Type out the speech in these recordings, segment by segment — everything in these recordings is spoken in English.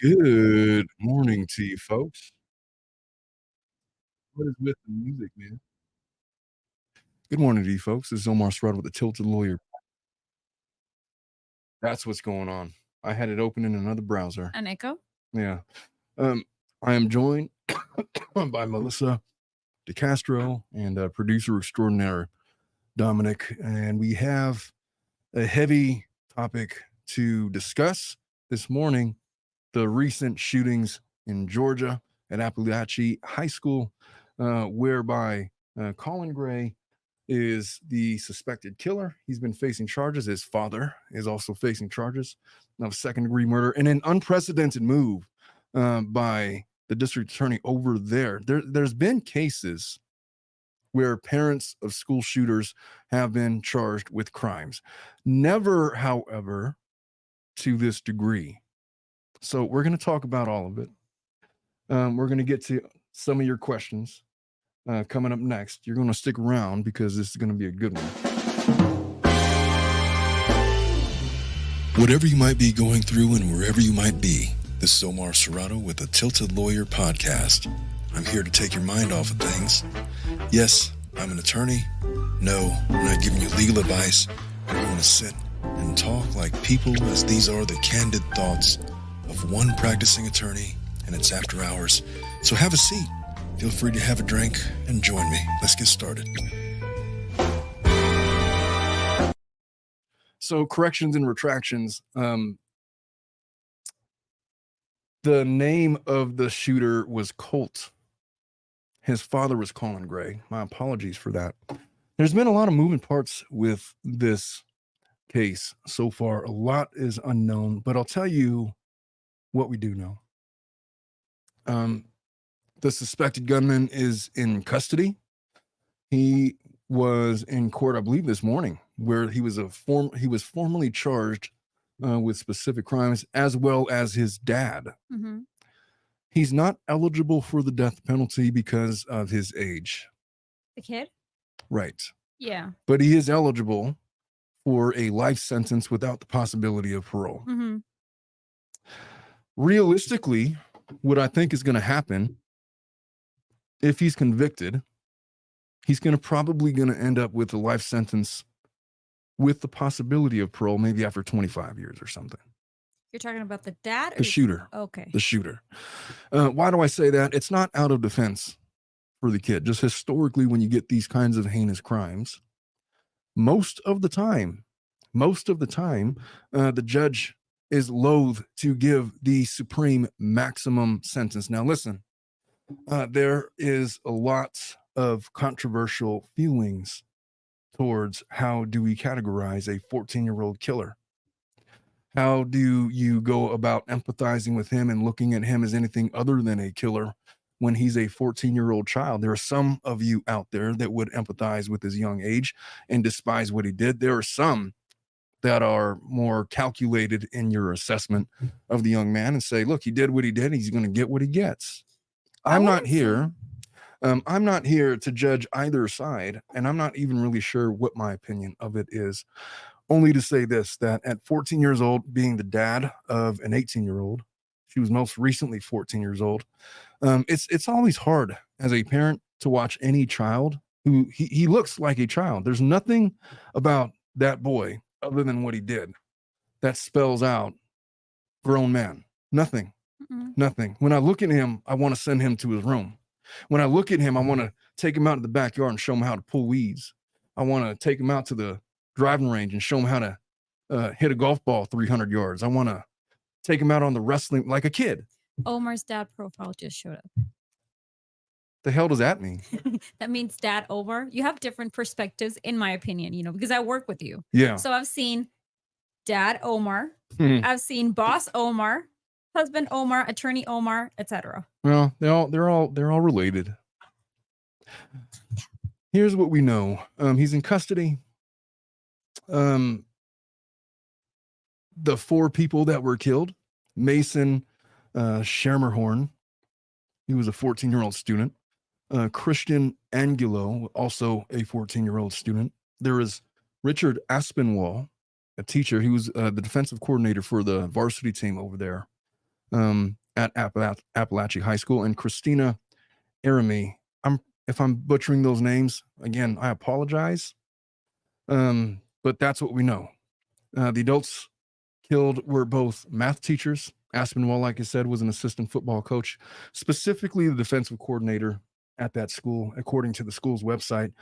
Good morning to you folks. What is with the music, man? Good morning to you folks. This is Omar Srud with the Tilted Lawyer. That's what's going on. I had it open in another browser. An echo? Yeah. Um, I am joined by Melissa DeCastro and producer extraordinaire Dominic, and we have a heavy topic to discuss this morning: the recent shootings in Georgia at Apalachee High School, whereby Colin Gray is the suspected killer. He's been facing charges. His father is also facing charges of second-degree murder, and an unprecedented move by the district attorney over there. There's been cases where parents of school shooters have been charged with crimes. Never, however, to this degree. So we're going to talk about all of it. We're going to get to some of your questions coming up next. You're going to stick around because this is going to be a good one. Whatever you might be going through and wherever you might be, this is Omar Serrato with the Tilted Lawyer Podcast. I'm here to take your mind off of things. Yes, I'm an attorney. No, I'm not giving you legal advice. We're going to sit and talk like people, as these are the candid thoughts of one practicing attorney, and it's after hours. So have a seat. Feel free to have a drink and join me. Let's get started. So corrections and retractions. The name of the shooter was Colt. His father was Colin Gray. My apologies for that. There's been a lot of moving parts with this case so far. A lot is unknown, but I'll tell you what we do know. The suspected gunman is in custody. He was in court, I believe, this morning, where he was formally charged with specific crimes, as well as his dad. Mm-hmm. He's not eligible for the death penalty because of his age. The kid? Right. Yeah. But he is eligible for a life sentence without the possibility of parole. Mm-hmm. Realistically, what I think is going to happen, if he's convicted, he's probably going to end up with a life sentence with the possibility of parole, maybe after 25 years or something. You're talking about the dad? Or The shooter. Okay. The shooter. Why do I say that? It's not out of defense for the kid. Just historically, when you get these kinds of heinous crimes, most of the time, the judge is loath to give the supreme maximum sentence. Now, listen, there is a lot of controversial feelings towards how do we categorize a 14-year-old killer. How do you go about empathizing with him and looking at him as anything other than a killer when he's a 14-year-old child? There are some of you out there that would empathize with his young age and despise what he did. There are some that are more calculated in your assessment of the young man and say, look, he did what he did. He's going to get what he gets. I'm not here to judge either side, and I'm not even really sure what my opinion of it is. Only to say this, that at 14 years old, being the dad of an 18-year-old, she was most recently 14 years old. It's always hard as a parent to watch any child who he looks like a child. There's nothing about that boy other than what he did that spells out grown man. Nothing. Mm-hmm. Nothing. When I look at him, I want to send him to his room. When I look at him, I want to take him out to the backyard and show him how to pull weeds. I want to take him out to the driving range and show him how to hit a golf ball 300 yards. I want to take him out on the wrestling like a kid. Omar's dad profile just showed up. The hell does that mean? That means Dad Omar. You have different perspectives, in my opinion, because I work with you. Yeah. So I've seen Dad Omar. Mhm. I've seen Boss Omar, Husband Omar, Attorney Omar, etc. Well, they're all related. Here's what we know. He's in custody. The 4 people that were killed: Mason Schermerhorn, he was a 14-year-old student. Christian Angulo, also a 14-year-old student. There is Richard Aspinwall, a teacher. He was the defensive coordinator for the varsity team over there. at Apalachee High School, and Cristina Irimie. If I'm butchering those names, again, I apologize. But that's what we know. The adults killed were both math teachers. Aspinwall, like I said, was an assistant football coach, specifically the defensive coordinator at that school, according to the school's website.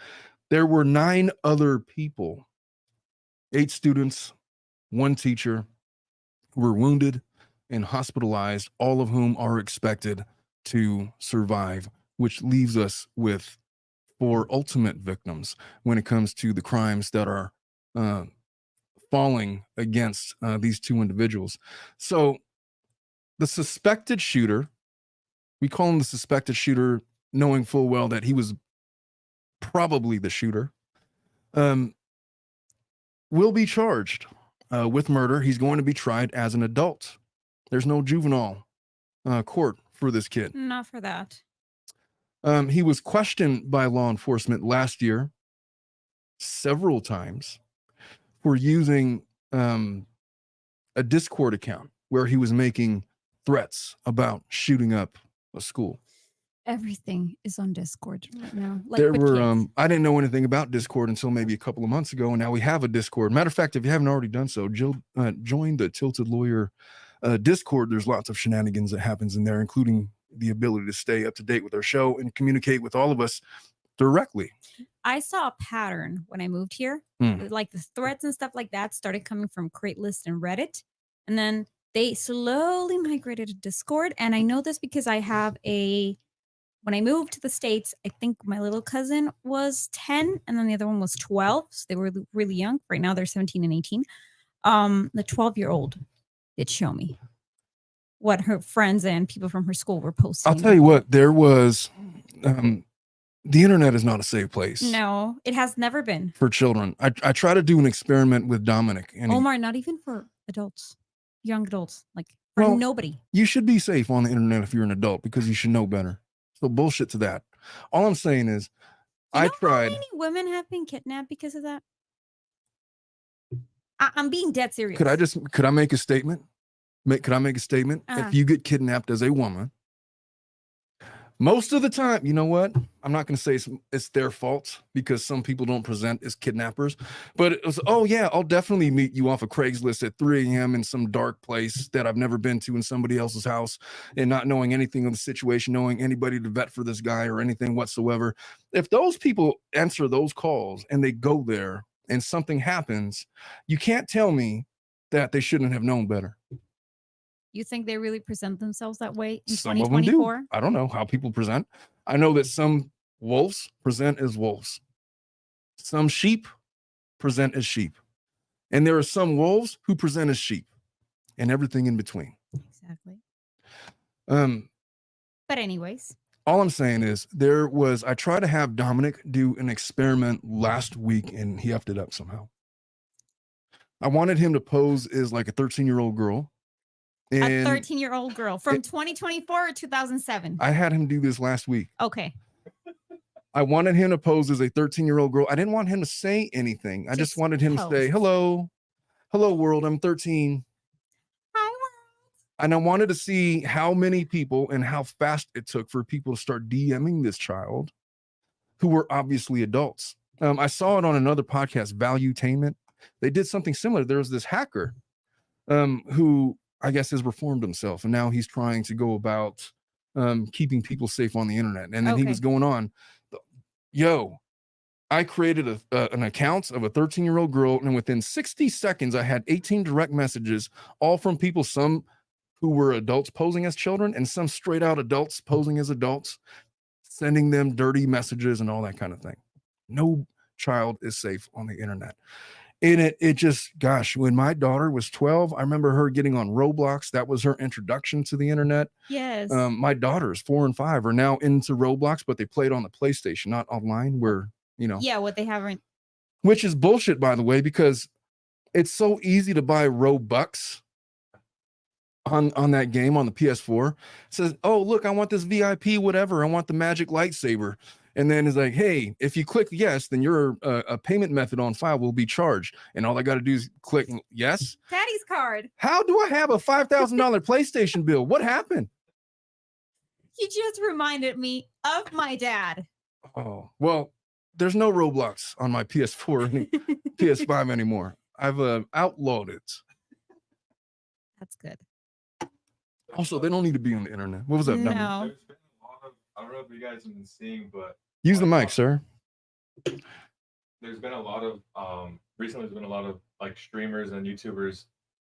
There were 9 other people, 8 students, 1 teacher, who were wounded and hospitalized, all of whom are expected to survive, which leaves us with 4 ultimate victims when it comes to the crimes that are falling against these 2 individuals. So the suspected shooter, we call him the suspected shooter, knowing full well that he was probably the shooter, will be charged with murder. He's going to be tried as an adult. There's no juvenile court for this kid. Not for that. He was questioned by law enforcement last year several times for using a Discord account where he was making threats about shooting up a school. Everything is on Discord right now. Like There with were kids. I didn't know anything about Discord until maybe a couple of months ago, and now we have a Discord. Matter of fact, if you haven't already done so, join the Tilted Lawyer Discord. There's lots of shenanigans that happens in there, including the ability to stay up to date with our show and communicate with all of us directly. I saw a pattern when I moved here. Like the threats and stuff like that started coming from Craigslist and Reddit. And then they slowly migrated to Discord. And I know this because I have when I moved to the States, I think my little cousin was 10 and then the other one was 12. So they were really young. Right now they're 17 and 18. The 12-year-old did show me what her friends and people from her school were posting. I'll tell you what, there was the internet is not a safe place. No, it has never been. For children. I try to do an experiment with Dominic. And Omar, not even for adults, young adults, like for nobody. You should be safe on the internet if you're an adult because you should know better. So bullshit to that. All I'm saying is, You I know tried. How many women have been kidnapped because of that? I'm being dead serious. Could I make a statement? Could I make a statement? If you get kidnapped as a woman, most of the time, you know what? I'm not going to say it's their fault because some people don't present as kidnappers, but it was, oh yeah, I'll definitely meet you off of Craigslist at 3 a.m. in some dark place that I've never been to in somebody else's house and not knowing anything of the situation, knowing anybody to vet for this guy or anything whatsoever. If those people answer those calls and they go there and something happens, you can't tell me that they shouldn't have known better. You think they really present themselves that way in Some of them do. 2024? I don't know how people present. I know that some wolves present as wolves. Some sheep present as sheep. And there are some wolves who present as sheep and everything in between. Exactly. But anyways. All I'm saying is I tried to have Dominic do an experiment last week and he effed it up somehow. I wanted him to pose as like a 13-year-old girl. A 13-year-old girl from 2024 or 2007? I had him do this last week. Okay. I wanted him to pose as a 13-year-old girl. I didn't want him to say anything. I just wanted him to say, hello world, I'm 13. Hi world. And I wanted to see how many people and how fast it took for people to start DMing this child who were obviously adults. I saw it on another podcast, Valuetainment. They did something similar. There was this hacker who I guess has reformed himself. And now he's trying to go about keeping people safe on the internet. And then he was going on, I created an account of a 13-year-old girl. And within 60 seconds, I had 18 direct messages, all from people, some who were adults posing as children and some straight out adults posing as adults, sending them dirty messages and all that kind of thing. No child is safe on the internet. And it just, gosh, when my daughter was 12, I remember her getting on Roblox. That was her introduction to the internet. Yes. My daughters, 4 and 5, are now into Roblox, but they played on the PlayStation, not online where, Yeah, what they haven't. Which is bullshit, by the way, because it's so easy to buy Robux on that game on the PS4. It says, oh, look, I want this VIP, whatever. I want the magic lightsaber. And then it's like, hey, if you click yes, then your a payment method on file will be charged. And all I got to do is click yes. Daddy's card. How do I have a $5,000 PlayStation bill? What happened? You just reminded me of my dad. Oh, well, there's no Roblox on my PS4 PS5 anymore. I've outlawed it. That's good. Also, they don't need to be on the internet. What was that? No. Dominic? There's been a lot of, I don't know if you guys have been seeing, but Use the mic, sir. there's been a lot of recently there's been a lot of like streamers and YouTubers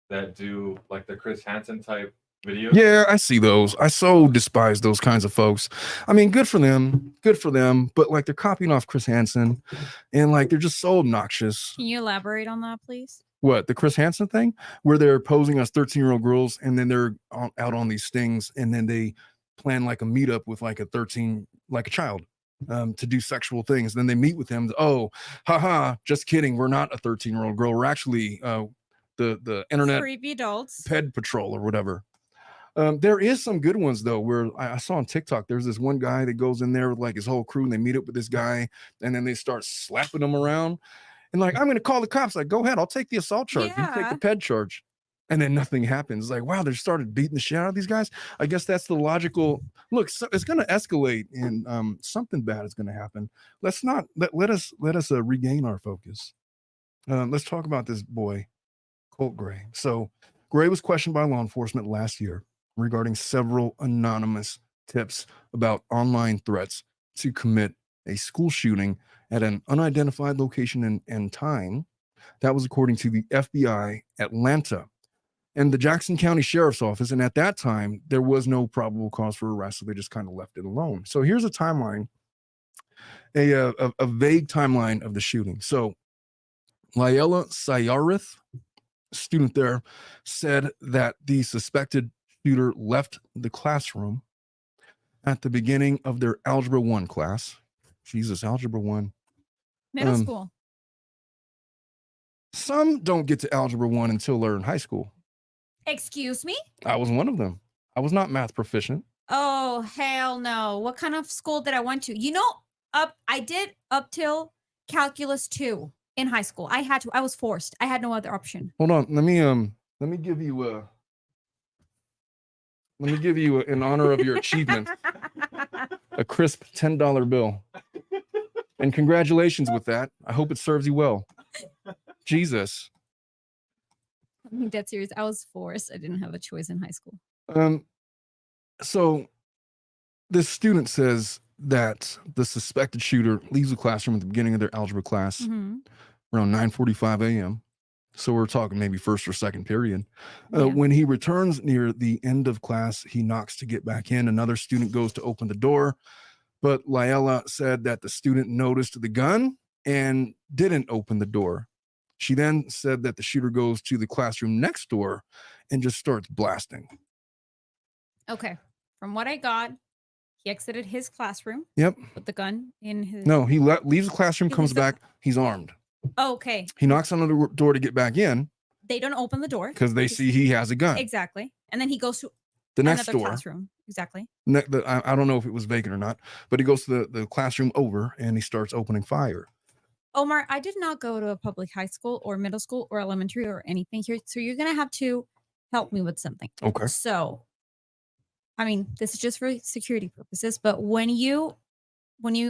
that do like the Chris Hansen type videos. Yeah, I see those. I so despise those kinds of folks. I mean, good for them. Good for them. But like they're copying off Chris Hansen and like they're just so obnoxious. Can you elaborate on that, please? What, the Chris Hansen thing? Where they're posing as 13-year-old girls and then they're out on these stings and then they plan like a meetup with like a child to do sexual things. Then they meet with him. Oh, haha, just kidding. We're not a 13-year-old girl. We're actually the internet Creepy adults. ped patrol or whatever. There is some good ones though, where I saw on TikTok, there's this one guy that goes in there with like his whole crew and they meet up with this guy and then they start slapping him around and like, I'm going to call the cops. Like, go ahead. I'll take the assault charge. You take Yeah. the ped charge. And then nothing happens. Like, wow, they started beating the shit out of these guys. I guess that's the logical look. So it's going to escalate and something bad is going to happen. Let's not let us regain our focus. Let's talk about this boy, Colt Gray. So Gray was questioned by law enforcement last year regarding several anonymous tips about online threats to commit a school shooting at an unidentified location and time. That was according to the FBI Atlanta and the Jackson County Sheriff's Office. And at that time, there was no probable cause for arrest, so they just kind of left it alone. So here's a timeline, a vague timeline of the shooting. So Layla Sayarith, student there, said that the suspected shooter left the classroom at the beginning of their Algebra 1 class. Jesus, Algebra 1. Middle school. Some don't get to Algebra 1 until they're in high school. Excuse me? I was one of them. I was not math proficient. Oh, hell no. What kind of school did I went to? You know, I did up till calculus 2 in high school. I had to. I was forced. I had no other option. Hold on. Let me give you in honor of your achievement a crisp $10 bill. And congratulations with that. I hope it serves you well. Jesus. I'm dead serious. I was forced. I didn't have a choice in high school. So this student says that the suspected shooter leaves the classroom at the beginning of their algebra class around 9:45 a.m. So we're talking maybe first or second period. Yeah. When he returns near the end of class, he knocks to get back in. Another student goes to open the door, but Layla said that the student noticed the gun and didn't open the door. She then said that the shooter goes to the classroom next door and just starts blasting. Okay. From what I got, he exited his classroom. Yep. With the gun in his. No, he leaves the classroom, He comes leaves the- back. He's armed. Okay. He knocks on the door to get back in They don't open the door. because they see he has a gun. Exactly. And then he goes to The next another door, classroom. Exactly. I don't know if it was vacant or not, but he goes to the classroom over and he starts opening fire. Omar, I did not go to a public high school or middle school or elementary or anything here. So you're going to have to help me with something. Okay. So, I mean, this is just for security purposes, but when you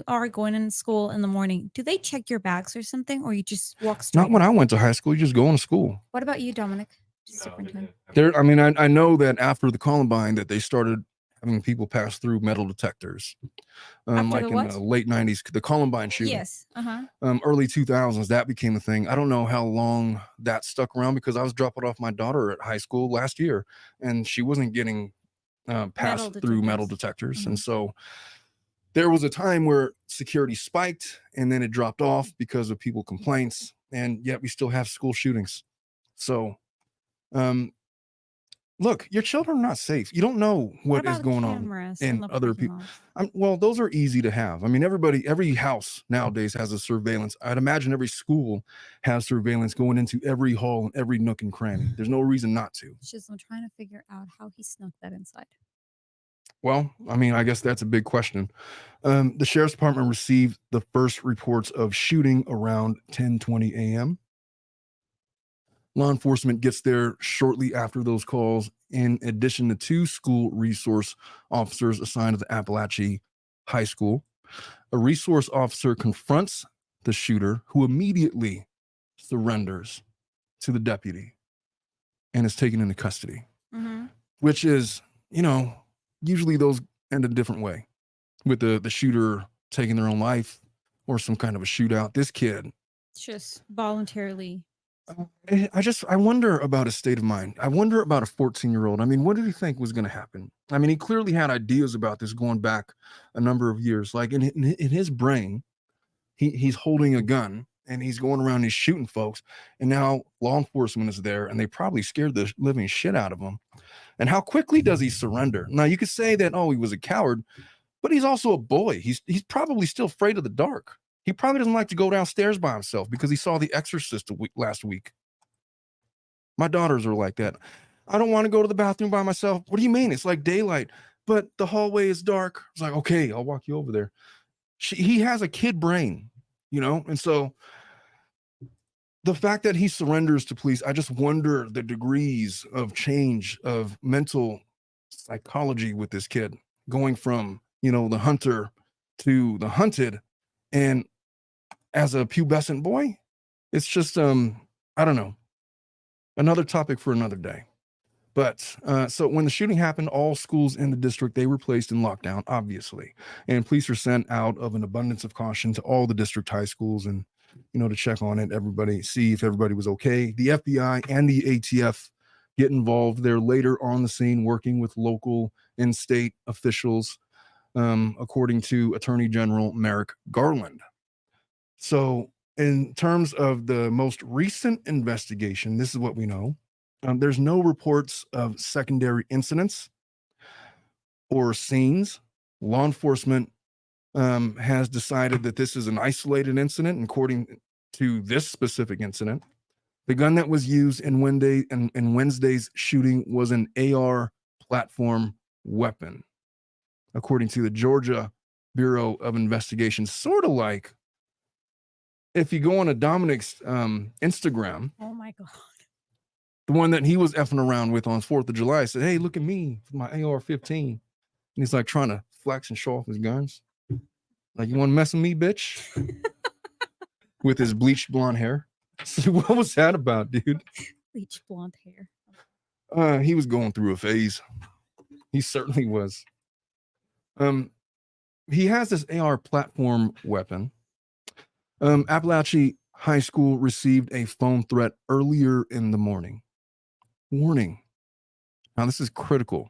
are going in school in the morning, do they check your bags or something, or you just walk straight? Not when I went to high school. You just go into school. What about you, Dominic? No, they Superintendent. didn't. I know that after the Columbine that they started having people pass through metal detectors. After Like the in what? the late 90s, the Columbine shooting. Yes. Uh-huh. Early 2000s, that became a thing. I don't know how long that stuck around because I was dropping off my daughter at high school last year and she wasn't getting passed through metal detectors. And so there was a time where security spiked and then it dropped off because of people complaints, and yet we still have school shootings. So look, your children are not safe. You don't know what is about going on cameras in the other parking people. lot? Well, those are easy to have. I mean, every house nowadays has a surveillance. I'd imagine every school has surveillance going into every hall and every nook and cranny. There's no reason not to. It's just I'm trying to figure out how he snuck that inside. Well, I mean, I guess that's a big question. The sheriff's department received the first reports of shooting around 10:20 a.m. Law enforcement gets there shortly after those calls, in addition to 2 school resource officers assigned to the Apalachee High School. A resource officer confronts the shooter, who immediately surrenders to the deputy and is taken into custody, which is, usually those end a different way, with the shooter taking their own life or some kind of a shootout. This kid just voluntarily. I wonder about his state of mind. I wonder about a 14-year-old. I mean, what did he think was going to happen? I mean, he clearly had ideas about this going back a number of years. Like in his brain, he's holding a gun and he's going around, he's shooting folks. And now law enforcement is there and they probably scared the living shit out of him. And how quickly does he surrender? Now, you could say that, oh, he was a coward, but he's also a boy. He's probably still afraid of the dark. He probably doesn't like to go downstairs by himself because he saw The Exorcist last week. My daughters are like that. I don't want to go to the bathroom by myself. What do you mean? It's like daylight, but the hallway is dark. It's like, okay, I'll walk you over there. He has a kid brain, and so the fact that he surrenders to police, I just wonder the degrees of change of mental psychology with this kid, going from, the hunter to the hunted. And as a pubescent boy, it's just, I don't know, another topic for another day. But so when the shooting happened, all schools in the district, they were placed in lockdown, obviously. And police are sent out of an abundance of caution to all the district high schools and, to check on it, see if everybody was okay. The FBI and the ATF get involved. They're later on the scene working with local and state officials, according to Attorney General Merrick Garland. So in terms of the most recent investigation, this is what we know. There's no reports of secondary incidents or scenes. Law enforcement has decided that this is an isolated incident. And according to this specific incident, the gun that was used in Wednesday's shooting was an AR platform weapon, according to the Georgia Bureau of Investigation. Sort of like if you go on a Dominic's Instagram. Oh my God. The one that he was effing around with on 4th of July, said, hey, look at me with my AR-15. And he's like trying to flex and show off his guns. Like, you want to mess with me, bitch? With his bleached blonde hair. So what was that about, dude? Bleached blonde hair. He was going through a phase. He certainly was. He has this AR platform weapon. Apalachee High School received a phone threat earlier in the morning. Warning. Now, this is critical.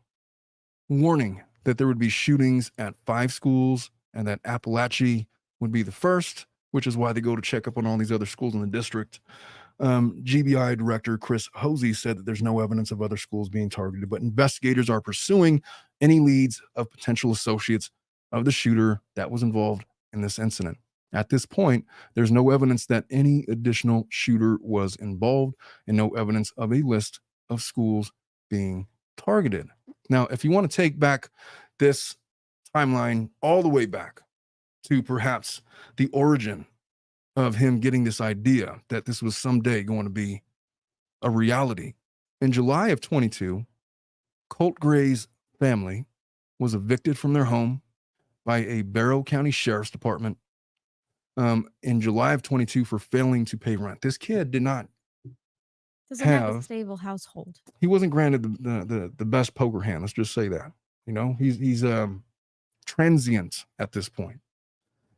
Warning that there would be shootings at 5 schools and that Apalachee would be the first, which is why they go to check up on all these other schools in the district. GBI Director Chris Hosey said that there's no evidence of other schools being targeted, but investigators are pursuing any leads of potential associates of the shooter that was involved in this incident. At this point, there's no evidence that any additional shooter was involved and no evidence of a list of schools being targeted. Now, if you want to take back this timeline all the way back to perhaps the origin of him getting this idea that this was someday going to be a reality, in July of 22, Colt Gray's family was evicted from their home by a Barrow County Sheriff's Department in July of 22 for failing to pay rent. This kid doesn't have a stable household. He wasn't granted the best poker hand. Let's just say that. He's transient at this point.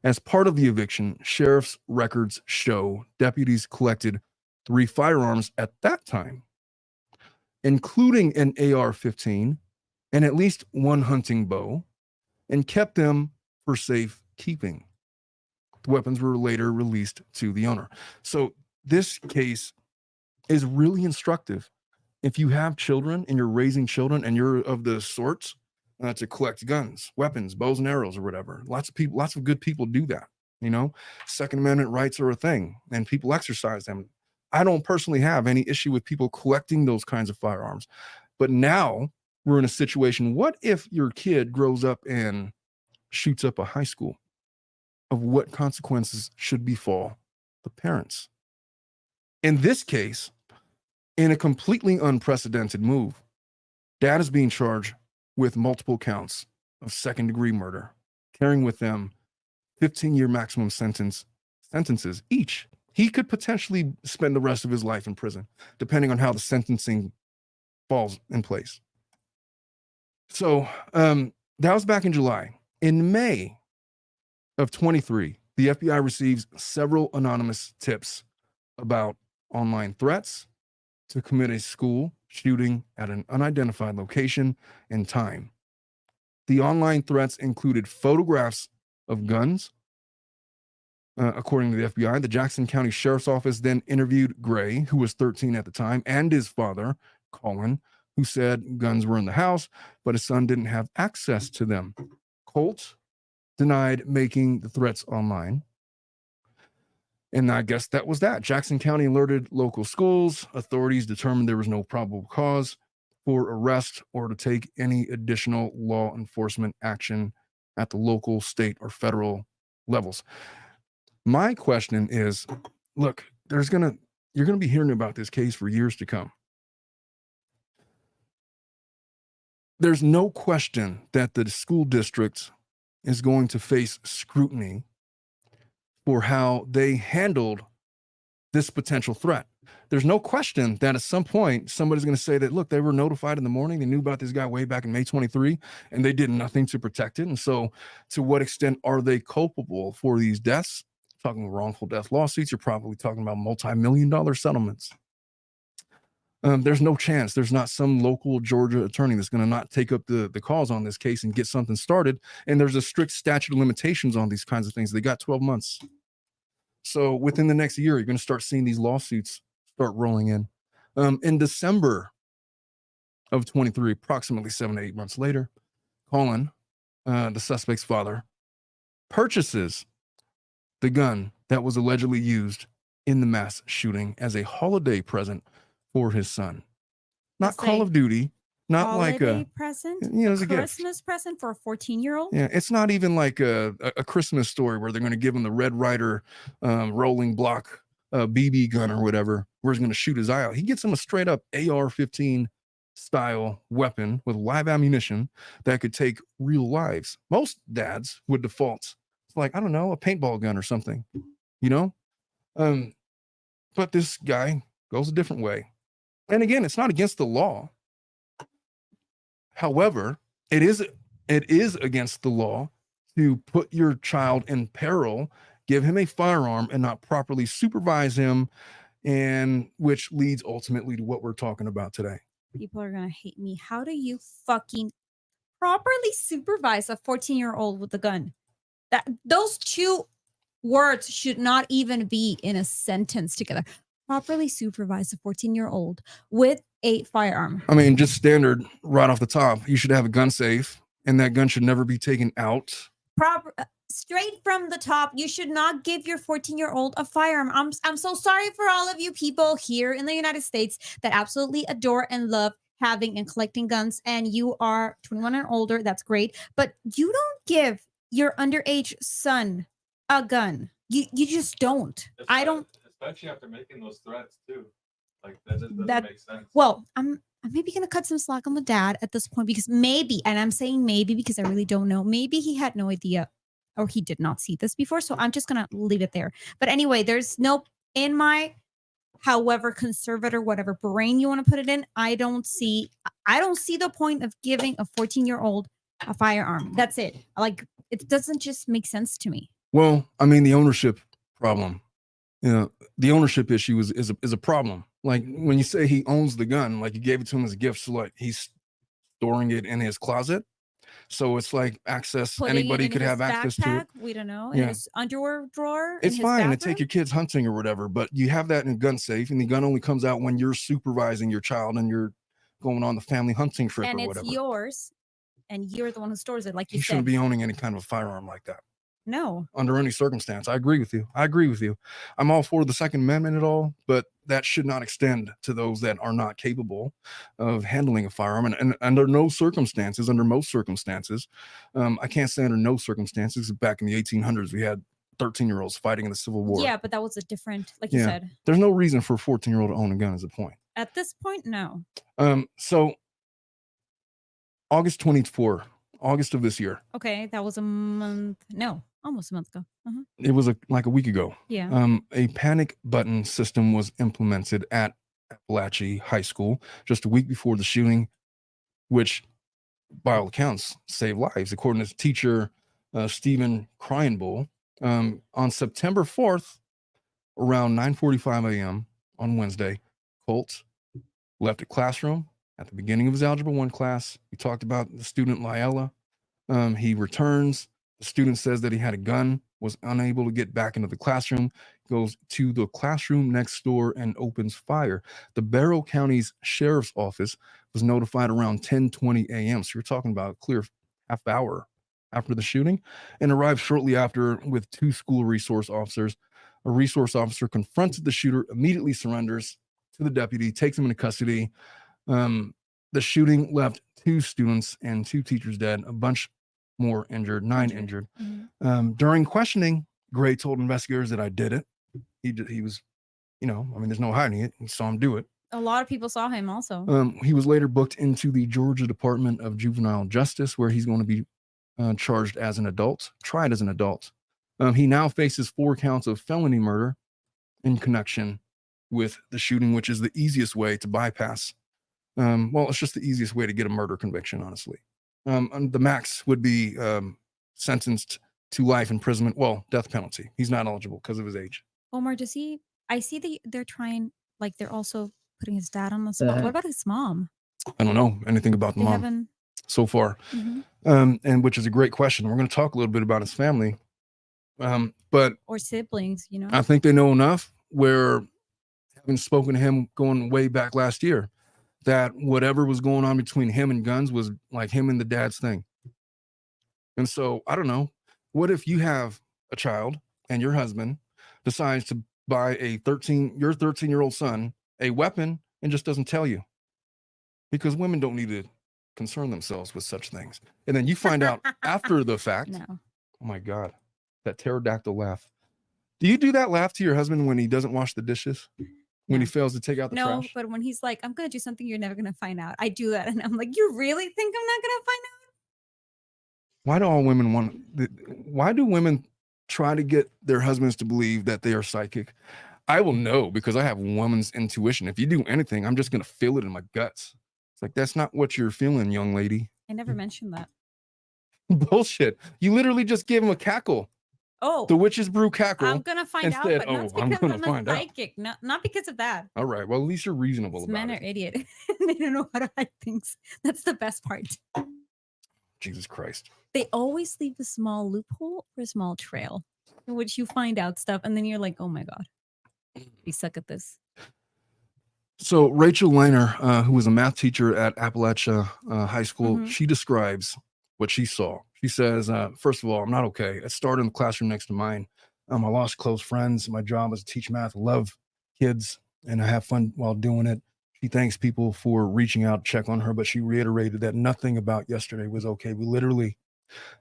As part of the eviction, sheriff's records show deputies collected 3 firearms at that time, including an AR-15 and at least 1 hunting bow, and kept them for safe keeping. The weapons were later released to the owner. So this case is really instructive. If you have children and you're raising children and you're of the sorts to collect guns, weapons, bows and arrows or whatever, lots of good people do that. Second Amendment rights are a thing and people exercise them. I don't personally have any issue with people collecting those kinds of firearms, but now we're in a situation. What if your kid grows up and shoots up a high school? Of what consequences should befall the parents? In this case, in a completely unprecedented move, dad is being charged with multiple counts of second-degree murder, carrying with them 15-year maximum sentences each. He could potentially spend the rest of his life in prison, depending on how the sentencing falls in place. So that was back in July. In May of 23, the FBI receives several anonymous tips about online threats to commit a school shooting at an unidentified location and time. The online threats included photographs of guns. According to the FBI, the Jackson County Sheriff's Office then interviewed Gray, who was 13 at the time, and his father, Colin, who said guns were in the house, but his son didn't have access to them. Colt denied making the threats online. And I guess that was that. Jackson County alerted local schools. Authorities determined there was no probable cause for arrest or to take any additional law enforcement action at the local, state, or federal levels. My question is, look, you're going to be hearing about this case for years to come. There's no question that the school district is going to face scrutiny for how they handled this potential threat. There's no question that at some point, somebody's going to say that, look, they were notified in the morning. They knew about this guy way back in May 23, and they did nothing to protect it. And so to what extent are they culpable for these deaths? Talking wrongful death lawsuits, you're probably talking about multi-million-dollar settlements. There's no chance. There's not some local Georgia attorney that's going to not take up the cause on this case and get something started. And there's a strict statute of limitations on these kinds of things. They got 12 months. So within the next year, you're going to start seeing these lawsuits start rolling in. In December of 23, approximately 7 to 8 months later, Colin, the suspect's father, purchases the gun that was allegedly used in the mass shooting as a holiday present for his son. Not Call of Duty, not like a present, as a Christmas present for a 14-year-old. Yeah, it's not even like a Christmas story where they're going to give him the Red Ryder rolling block BB gun or whatever, where he's going to shoot his eye out. He gets him a straight up AR-15 style weapon with live ammunition that could take real lives. Most dads would default. It's like, I don't know, a paintball gun or something, but this guy goes a different way. And again, it's not against the law. However, it is against the law to put your child in peril, give him a firearm, and not properly supervise him, and which leads ultimately to what we're talking about today. People are gonna hate me. How do you fucking properly supervise a 14-year-old with a gun? Those two words should not even be in a sentence together. Properly supervise a 14-year-old with a firearm. I mean, just standard right off the top. You should have a gun safe, and that gun should never be taken out. Straight from the top, you should not give your 14-year-old a firearm. I'm so sorry for all of you people here in the United States that absolutely adore and love having and collecting guns, and you are 21 and older. That's great, but you don't give your underage son a gun. You just don't. I don't. Especially after making those threats too. Like that just doesn't make sense. Well, I'm maybe gonna cut some slack on the dad at this point, because maybe, and I'm saying maybe because I really don't know, maybe he had no idea or he did not see this before. So I'm just gonna leave it there. But anyway, there's no, in my however conservative, whatever brain you want to put it in, I don't see the point of giving a 14-year-old a firearm. That's it. Like, it doesn't just make sense to me. Well, I mean, the ownership problem, the ownership issue is a problem. Like when you say he owns the gun, like you gave it to him as a gift, so like he's storing it in his closet. So it's like access. Anybody could have access to it. We don't know. In his underwear drawer. It's fine to take your kids hunting or whatever, but you have that in a gun safe, and the gun only comes out when you're supervising your child and you're going on the family hunting trip or whatever. And it's yours, and you're the one who stores it. Like you said, shouldn't be owning any kind of a firearm like that. No. Under any circumstance. I agree with you. I'm all for the Second Amendment and all, but that should not extend to those that are not capable of handling a firearm. And under most circumstances, I can't say under no circumstances. Back in the 1800s, we had 13-year-olds fighting in the Civil War. Yeah, but that was a different, like you said. There's no reason for a 14-year-old to own a gun is the point. At this point, no. So August 24, August of this year. Okay, that was a month. No, almost a month ago. It was like a week ago. Yeah. A panic button system was implemented at Apalachee High School just a week before the shooting, which, by all accounts, saved lives, according to teacher Stephen Cryenbull. On September 4th, around 9:45 a.m. on Wednesday, Colt left a classroom at the beginning of his Algebra 1 class. We talked about the student Liella. He returns. The student says that he had a gun, was unable to get back into the classroom, goes to the classroom next door and opens fire. The Barrow County's Sheriff's Office was notified around 10:20 a.m. So you're talking about a clear half hour after the shooting, and arrived shortly after with 2 school resource officers. A resource officer confronted the shooter, immediately surrenders to the deputy, takes him into custody. The shooting left 2 students and 2 teachers dead, a bunch more injured, 9 injured. During questioning, Gray told investigators that I did it. He was, there's no hiding it. He saw him do it. A lot of people saw him also. He was later booked into the Georgia Department of Juvenile Justice, where he's going to be tried as an adult. He now faces 4 counts of felony murder in connection with the shooting, which is the easiest way to bypass. It's just the easiest way to get a murder conviction, honestly. And the max would be sentenced to life imprisonment. Well, death penalty. He's not eligible because of his age. Omar, I see that they're trying, like they're also putting his dad on the spot. What about his mom? I don't know anything about the mom so far. And which is a great question. We're going to talk a little bit about his family. Or siblings, I think they know enough where, having spoken to him going way back last year, that whatever was going on between him and guns was like him and the dad's thing. And so I don't know. What if you have a child and your husband decides to buy your 13-year-old son a weapon and just doesn't tell you? Because women don't need to concern themselves with such things. And then you find out after the fact. No. Oh my God, that pterodactyl laugh. Do you do that laugh to your husband when he doesn't wash the dishes? When he fails to take out the trash? No, but when he's like, I'm going to do something you're never going to find out. I do that. And I'm like, you really think I'm not going to find out? Why do women try to get their husbands to believe that they are psychic? I will know because I have woman's intuition. If you do anything, I'm just going to feel it in my guts. It's like, that's not what you're feeling, young lady. I never mentioned that. Bullshit. You literally just gave him a cackle. Oh, the witch's brew cackle. I'm gonna find out, but not because I'm a psychic. Not because of that. All right. Well, at least you're reasonable about it. Men are idiot. They don't know how to hide things. That's the best part. Jesus Christ. They always leave a small loophole or a small trail in which you find out stuff, and then you're like, oh my God, we suck at this. So Rachel Liner, who was a math teacher at Apalachee High School, she describes what she saw. She says, first of all, I'm not okay. I started in the classroom next to mine. I lost close friends. My job is to teach math. I love kids, and I have fun while doing it. She thanks people for reaching out to check on her, but she reiterated that nothing about yesterday was okay. We literally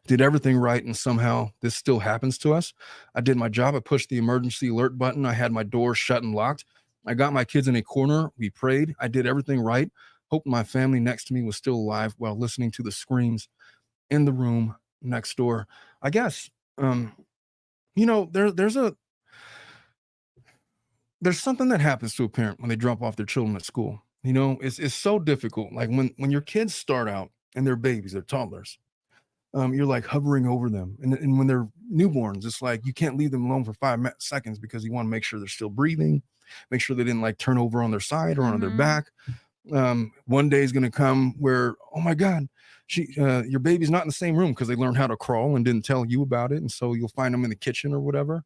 did everything right, and somehow this still happens to us. I did my job. I pushed the emergency alert button. I had my door shut and locked. I got my kids in a corner. We prayed. I did everything right. Hoped my family next to me was still alive while listening to the screams in the room next door. I guess, there's something that happens to a parent when they drop off their children at school. It's so difficult. Like when your kids start out and they're babies, they're toddlers, you're like hovering over them. And when they're newborns, it's like you can't leave them alone for 5 seconds because you want to make sure they're still breathing, make sure they didn't like turn over on their side or on their back. One day is going to come where, oh my God, your baby's not in the same room because they learned how to crawl and didn't tell you about it. And so you'll find them in the kitchen or whatever.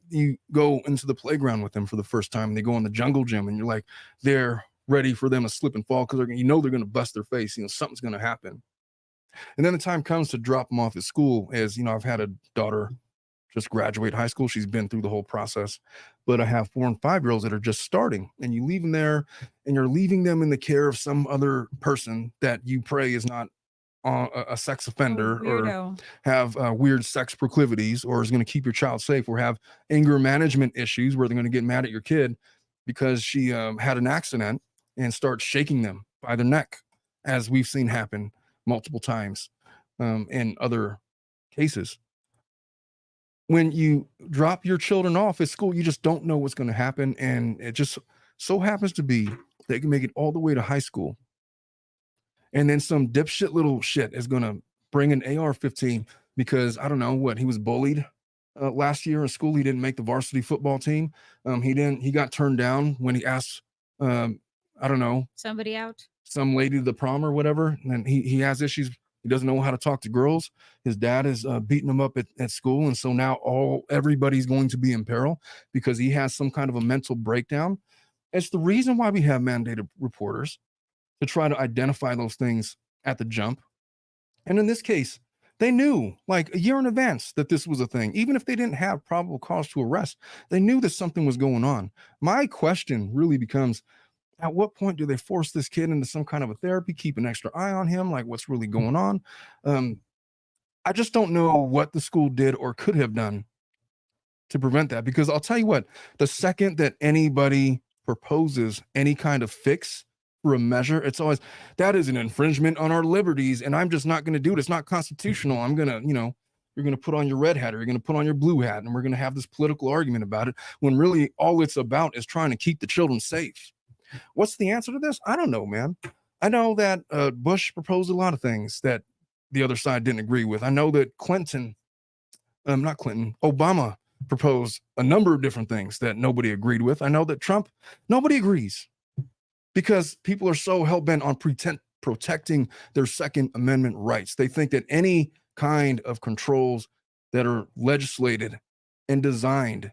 You go into the playground with them for the first time and they go in the jungle gym and you're like, they're ready for them to slip and fall because they're going to bust their face. Something's going to happen. And then the time comes to drop them off at school. As I've had a daughter just graduate high school. She's been through the whole process. But I have 4 and 5-year-olds that are just starting, and you leave them there, and you're leaving them in the care of some other person that you pray is not a sex offender or have weird sex proclivities, or is going to keep your child safe, or have anger management issues where they're going to get mad at your kid because she had an accident, and start shaking them by their neck, as we've seen happen multiple times in other cases. When you drop your children off at school, you just don't know what's going to happen. And it just so happens to be they can make it all the way to high school. And then some dipshit little shit is going to bring an AR-15 because I don't know what, he was bullied last year in school. He didn't make the varsity football team. He got turned down when he asked, I don't know, somebody out, some lady to the prom or whatever. And he has issues. He doesn't know how to talk to girls. His dad is beating him up at school. And so now everybody's going to be in peril because he has some kind of a mental breakdown. It's the reason why we have mandated reporters, to try to identify those things at the jump. And in this case, they knew like a year in advance that this was a thing. Even if they didn't have probable cause to arrest, they knew that something was going on. My question really becomes, at what point do they force this kid into some kind of a therapy, keep an extra eye on him, like what's really going on? I just don't know what the school did or could have done to prevent that, because I'll tell you what, the second that anybody proposes any kind of fix for a measure, it's always, that is an infringement on our liberties, and I'm just not going to do it. It's not constitutional. I'm going to, you're going to put on your red hat, or you're going to put on your blue hat, and we're going to have this political argument about it, when really all it's about is trying to keep the children safe. What's the answer to this? I don't know, man. I know that Bush proposed a lot of things that the other side didn't agree with. I know that Obama proposed a number of different things that nobody agreed with. I know that Trump, nobody agrees, because people are so hell-bent on protecting their Second Amendment rights. They think that any kind of controls that are legislated and designed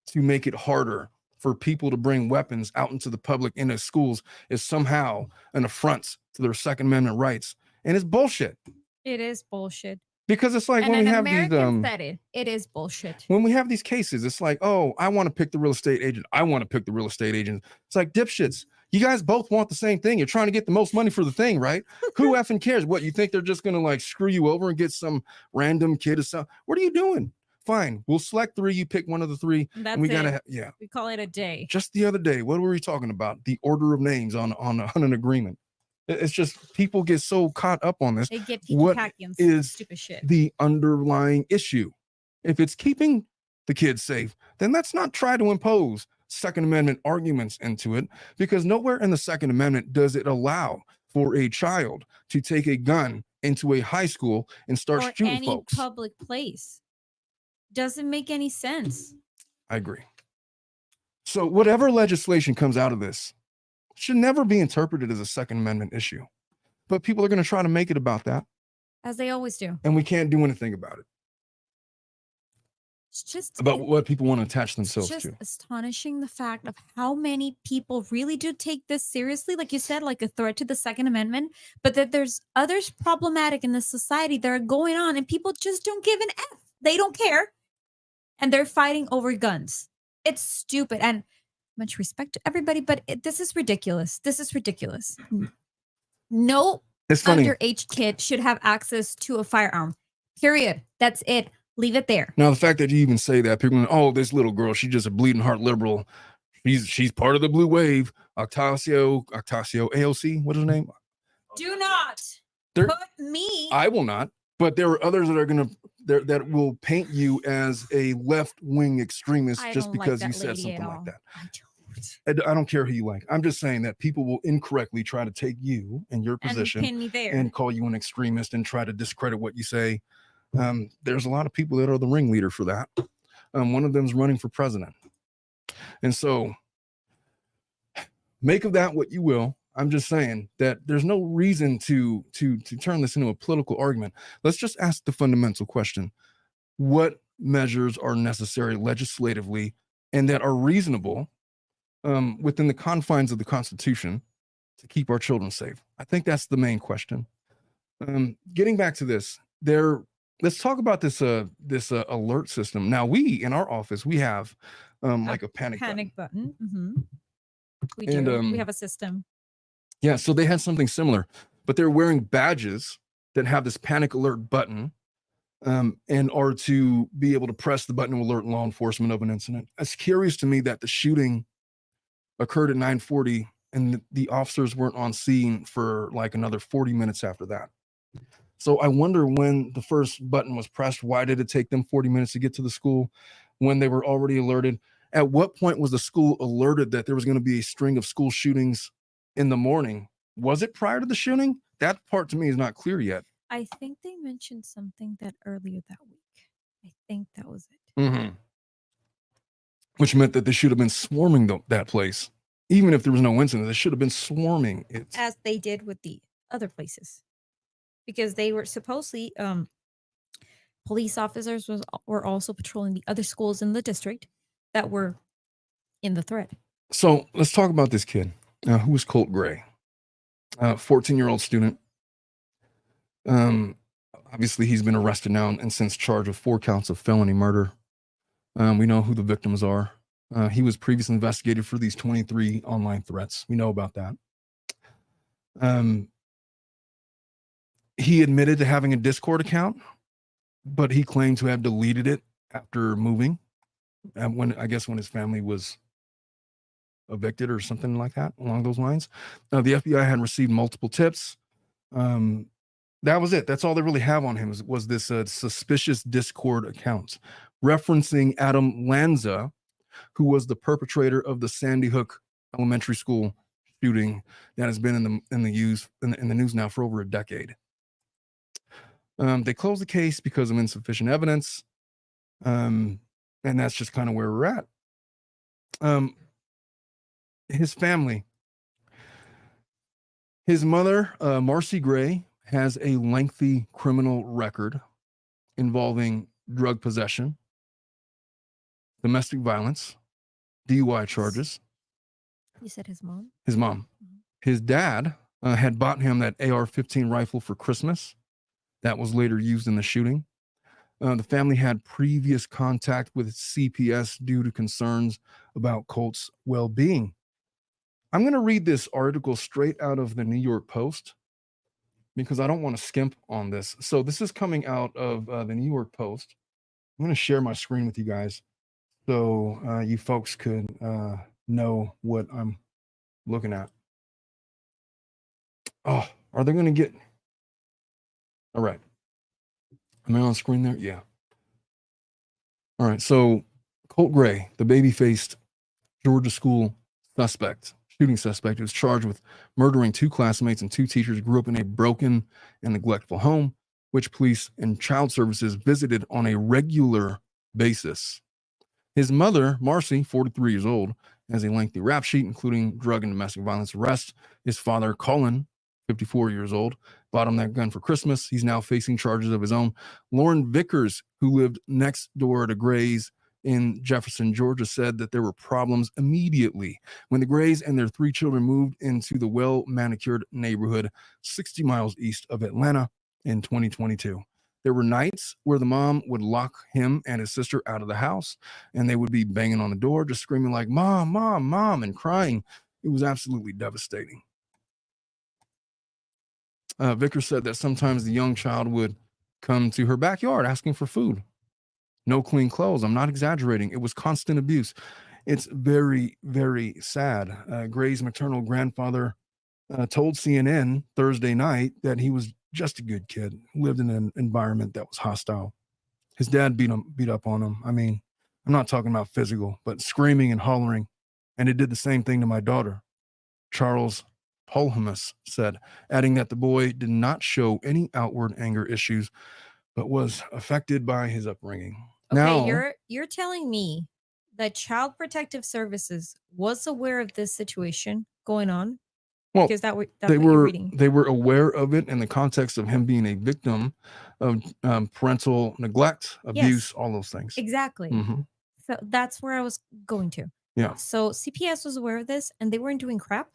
to make it harder for people to bring weapons out into the public, into schools, is somehow an affront to their Second Amendment rights. And it's bullshit. It is bullshit. Because it's like, and when we have American these, it is bullshit. When we have these cases, it's like, oh, I want to pick the real estate agent. I want to pick the real estate agent. It's like, dipshits, you guys both want the same thing. You're trying to get the most money for the thing, right? Who effing cares? What, you think they're just going to like screw you over and get some random kid or something? What are you doing? Fine, we'll select 3. You pick one of the 3. That's and we it. gotta, we call it a day. Just the other day, what were we talking about? The order of names on an agreement. It's just people get so caught up on this. They get what is stupid shit. The underlying issue? If it's keeping the kids safe, then let's not try to impose Second Amendment arguments into it, because nowhere in the Second Amendment does it allow for a child to take a gun into a high school and start shooting folks. Any public place. Doesn't make any sense. I agree. So whatever legislation comes out of this should never be interpreted as a Second Amendment issue. But people are going to try to make it about that. As they always do. And we can't do anything about it. It's just about what people want to attach themselves to. It's to. just astonishing the fact of how many people really do take this seriously, like you said, like a threat to the Second Amendment, but that there's others problematic in the society that are going on and people just don't give an F. They don't care. And they're fighting over guns. It's stupid. And much respect to everybody, but this is ridiculous. This is ridiculous. No underage kid should have access to a firearm. Period. That's it. Leave it there. Now, the fact that you even say that, people are, oh, this little girl, she's just a bleeding heart liberal. She's part of the blue wave. Ocasio, AOC, what is her name? Do not put me. I will not. But there are others that are going to, that will paint you as a left-wing extremist just because you said something like that. I don't care who you like. I'm just saying that people will incorrectly try to take you and your position and pin me there and call you an extremist and try to discredit what you say. There's a lot of people that are the ringleader for that. One of them is running for president. And so make of that what you will. I'm just saying that there's no reason to turn this into a political argument. Let's just ask the fundamental question. What measures are necessary legislatively and that are reasonable within the confines of the Constitution to keep our children safe? I think that's the main question. Getting back to this, there let's talk about this alert system. Now, we in our office, we have like a panic button. We And, do. We have a system. Yeah, so they had something similar, but they're wearing badges that have this panic alert button, and are to be able to press the button to alert law enforcement of an incident. It's curious to me that the shooting occurred at 9:40 and the officers weren't on scene for like another 40 minutes after that. So I wonder when the first button was pressed, why did it take them 40 minutes to get to the school when they were already alerted? At what point was the school alerted that there was going to be a string of school shootings in the morning? Was it prior to the shooting? That part to me is not clear yet. I think they mentioned something that earlier that week. I think that was it. Which meant that they should have been swarming that place. Even if there was no incident, they should have been swarming it. As they did with the other places. Because they were supposedly, police officers were also patrolling the other schools in the district that were in the threat. So let's talk about this kid. Who was Colt Gray? 14-year-old student. Obviously, he's been arrested now and since charged with 4 counts of felony murder. We know who the victims are. He was previously investigated for these 23 online threats. We know about that. He admitted to having a Discord account, but he claimed to have deleted it after moving. When his family was evicted or something like that, along those lines. The FBI had received multiple tips. That was it. That's all they really have on him was this suspicious Discord account referencing Adam Lanza, who was the perpetrator of the Sandy Hook Elementary School shooting that has been in the news now for over a decade. They closed the case because of insufficient evidence, and that's just kind of where we're at. His family, his mother, Marcy Gray, has a lengthy criminal record involving drug possession, domestic violence, DUI charges. You said his mom? His mom. Mm-hmm. His dad had bought him that AR-15 rifle for Christmas that was later used in the shooting. The family had previous contact with CPS due to concerns about Colt's well-being. I'm going to read this article straight out of the New York Post because I don't want to skimp on this. So this is coming out of the New York Post. I'm going to share my screen with you guys so you folks could know what I'm looking at. Oh, are they going to get... All right. Am I on screen there? Yeah. All right. So Colt Gray, the baby-faced Georgia school shooting suspect, was charged with murdering 2 classmates and 2 teachers, grew up in a broken and neglectful home, which police and child services visited on a regular basis. His mother, Marcy, 43 years old, has a lengthy rap sheet, including drug and domestic violence arrests. His father, Colin, 54 years old, bought him that gun for Christmas. He's now facing charges of his own. Lauren Vickers, who lived next door to Gray's in Jefferson, Georgia, said that there were problems immediately when the Grays and their 3 children moved into the well-manicured neighborhood 60 miles east of Atlanta in 2022. There were nights where the mom would lock him and his sister out of the house, and they would be banging on the door, just screaming like, "Mom, Mom, Mom," and crying. It was absolutely devastating. Vickers said that sometimes the young child would come to her backyard asking for food. No clean clothes. I'm not exaggerating. It was constant abuse. It's very, very sad. Gray's maternal grandfather told CNN Thursday night that he was just a good kid, lived in an environment that was hostile. His dad beat up on him. I mean, I'm not talking about physical, but screaming and hollering. And it did the same thing to my daughter. Charles Polhamus said, adding that the boy did not show any outward anger issues, but was affected by his upbringing. Okay, Now, you're telling me that Child Protective Services was aware of this situation going on? Well, because that's what they you're reading. They were aware of it in the context of him being a victim of parental neglect, abuse, all those things. Exactly. Mm-hmm. So that's where I was going to. Yeah. So CPS was aware of this and they weren't doing crap?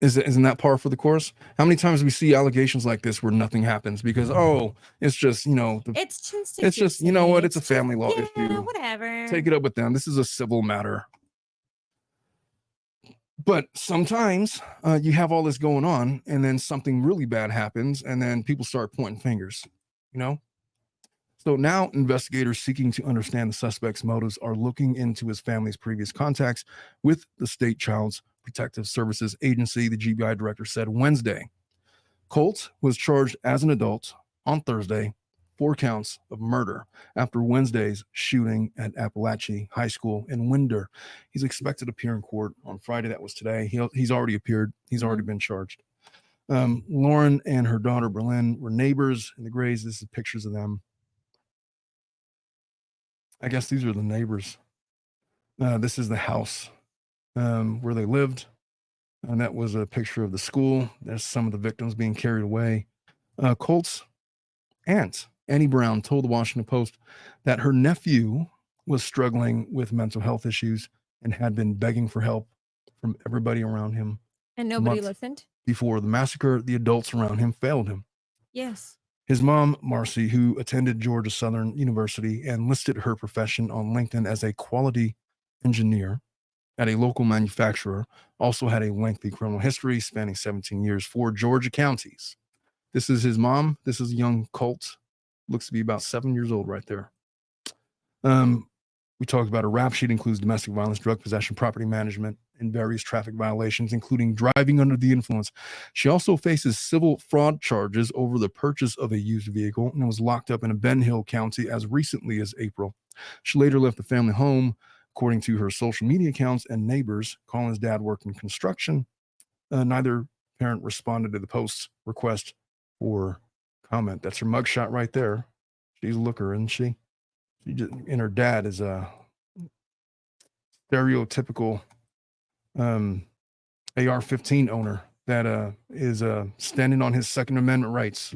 Isn't that par for the course? How many times we see allegations like this where nothing happens because it's just it's just you know what, it's a just- family law yeah, issue. whatever. Take it up with them. This is a civil matter. But sometimes you have all this going on, and then something really bad happens, and then people start pointing fingers. So now investigators seeking to understand the suspect's motives are looking into his family's previous contacts with the State Child Protective Services Agency, the GBI director said Wednesday. Colt was charged as an adult on Thursday, 4 counts of murder after Wednesday's shooting at Apalachee High School in Winder. He's expected to appear in court on Friday. That was today. He's already appeared. He's already been charged. Lauren and her daughter Berlin were neighbors in the Grays. This is pictures of them. I guess these are the neighbors. This is the house where they lived. And that was a picture of the school. There's some of the victims being carried away. Colt's aunt, Annie Brown, told the Washington Post that her nephew was struggling with mental health issues and had been begging for help from everybody around him. And nobody listened? Before the massacre, the adults around him failed him. Yes. His mom, Marcy, who attended Georgia Southern University and listed her profession on LinkedIn as a quality engineer at a local manufacturer, also had a lengthy criminal history spanning 17 years, 4 Georgia counties. This is his mom. This is young Colt. Looks to be about 7 years old right there. We talked about a rap sheet includes domestic violence, drug possession, property management, and various traffic violations, including driving under the influence. She also faces civil fraud charges over the purchase of a used vehicle and was locked up in a Ben Hill County as recently as April. She later left the family home, according to her social media accounts and neighbors. Colin's dad worked in construction. Neither parent responded to the Post's request for comment. That's her mugshot right there. She's a looker, isn't she? And her dad is a stereotypical AR-15 owner that is standing on his Second Amendment rights.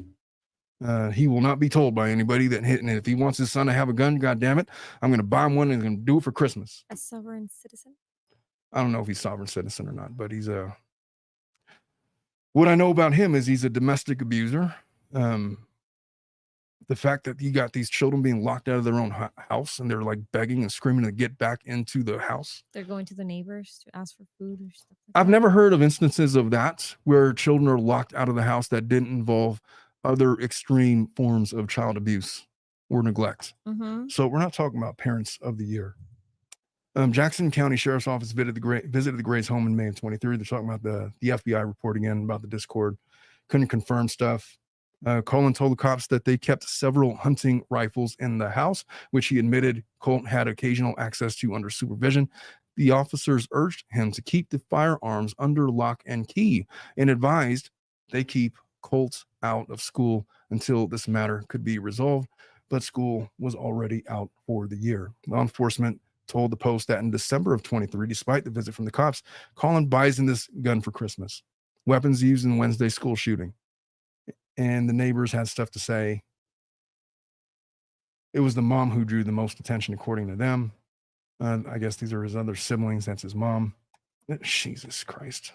He will not be told by anybody that hitting it. If he wants his son to have a gun, God damn it, I'm going to buy him one and I'm going to do it for Christmas. A sovereign citizen? I don't know if he's sovereign citizen or not, but he's what I know about him is he's a domestic abuser. The fact that you got these children being locked out of their own house and they're like begging and screaming to get back into the house. They're going to the neighbors to ask for food or stuff like I've that. never heard of instances of that where children are locked out of the house that didn't involve other extreme forms of child abuse or neglect. Mm-hmm. So we're not talking about parents of the year. Jackson County Sheriff's Office visited the Gray's home in May of 23. They're talking about the FBI report again about the Discord. Couldn't confirm stuff. Colin told the cops that they kept several hunting rifles in the house, which he admitted Colt had occasional access to under supervision. The officers urged him to keep the firearms under lock and key and advised they keep Colt out of school until this matter could be resolved. But school was already out for the year. Law enforcement told the Post that in December of 23, despite the visit from the cops, Colin buys in this gun for Christmas. Weapons used in Wednesday's school shooting. And the neighbors had stuff to say. It was the mom who drew the most attention, according to them. I guess these are his other siblings. That's his mom. Jesus Christ.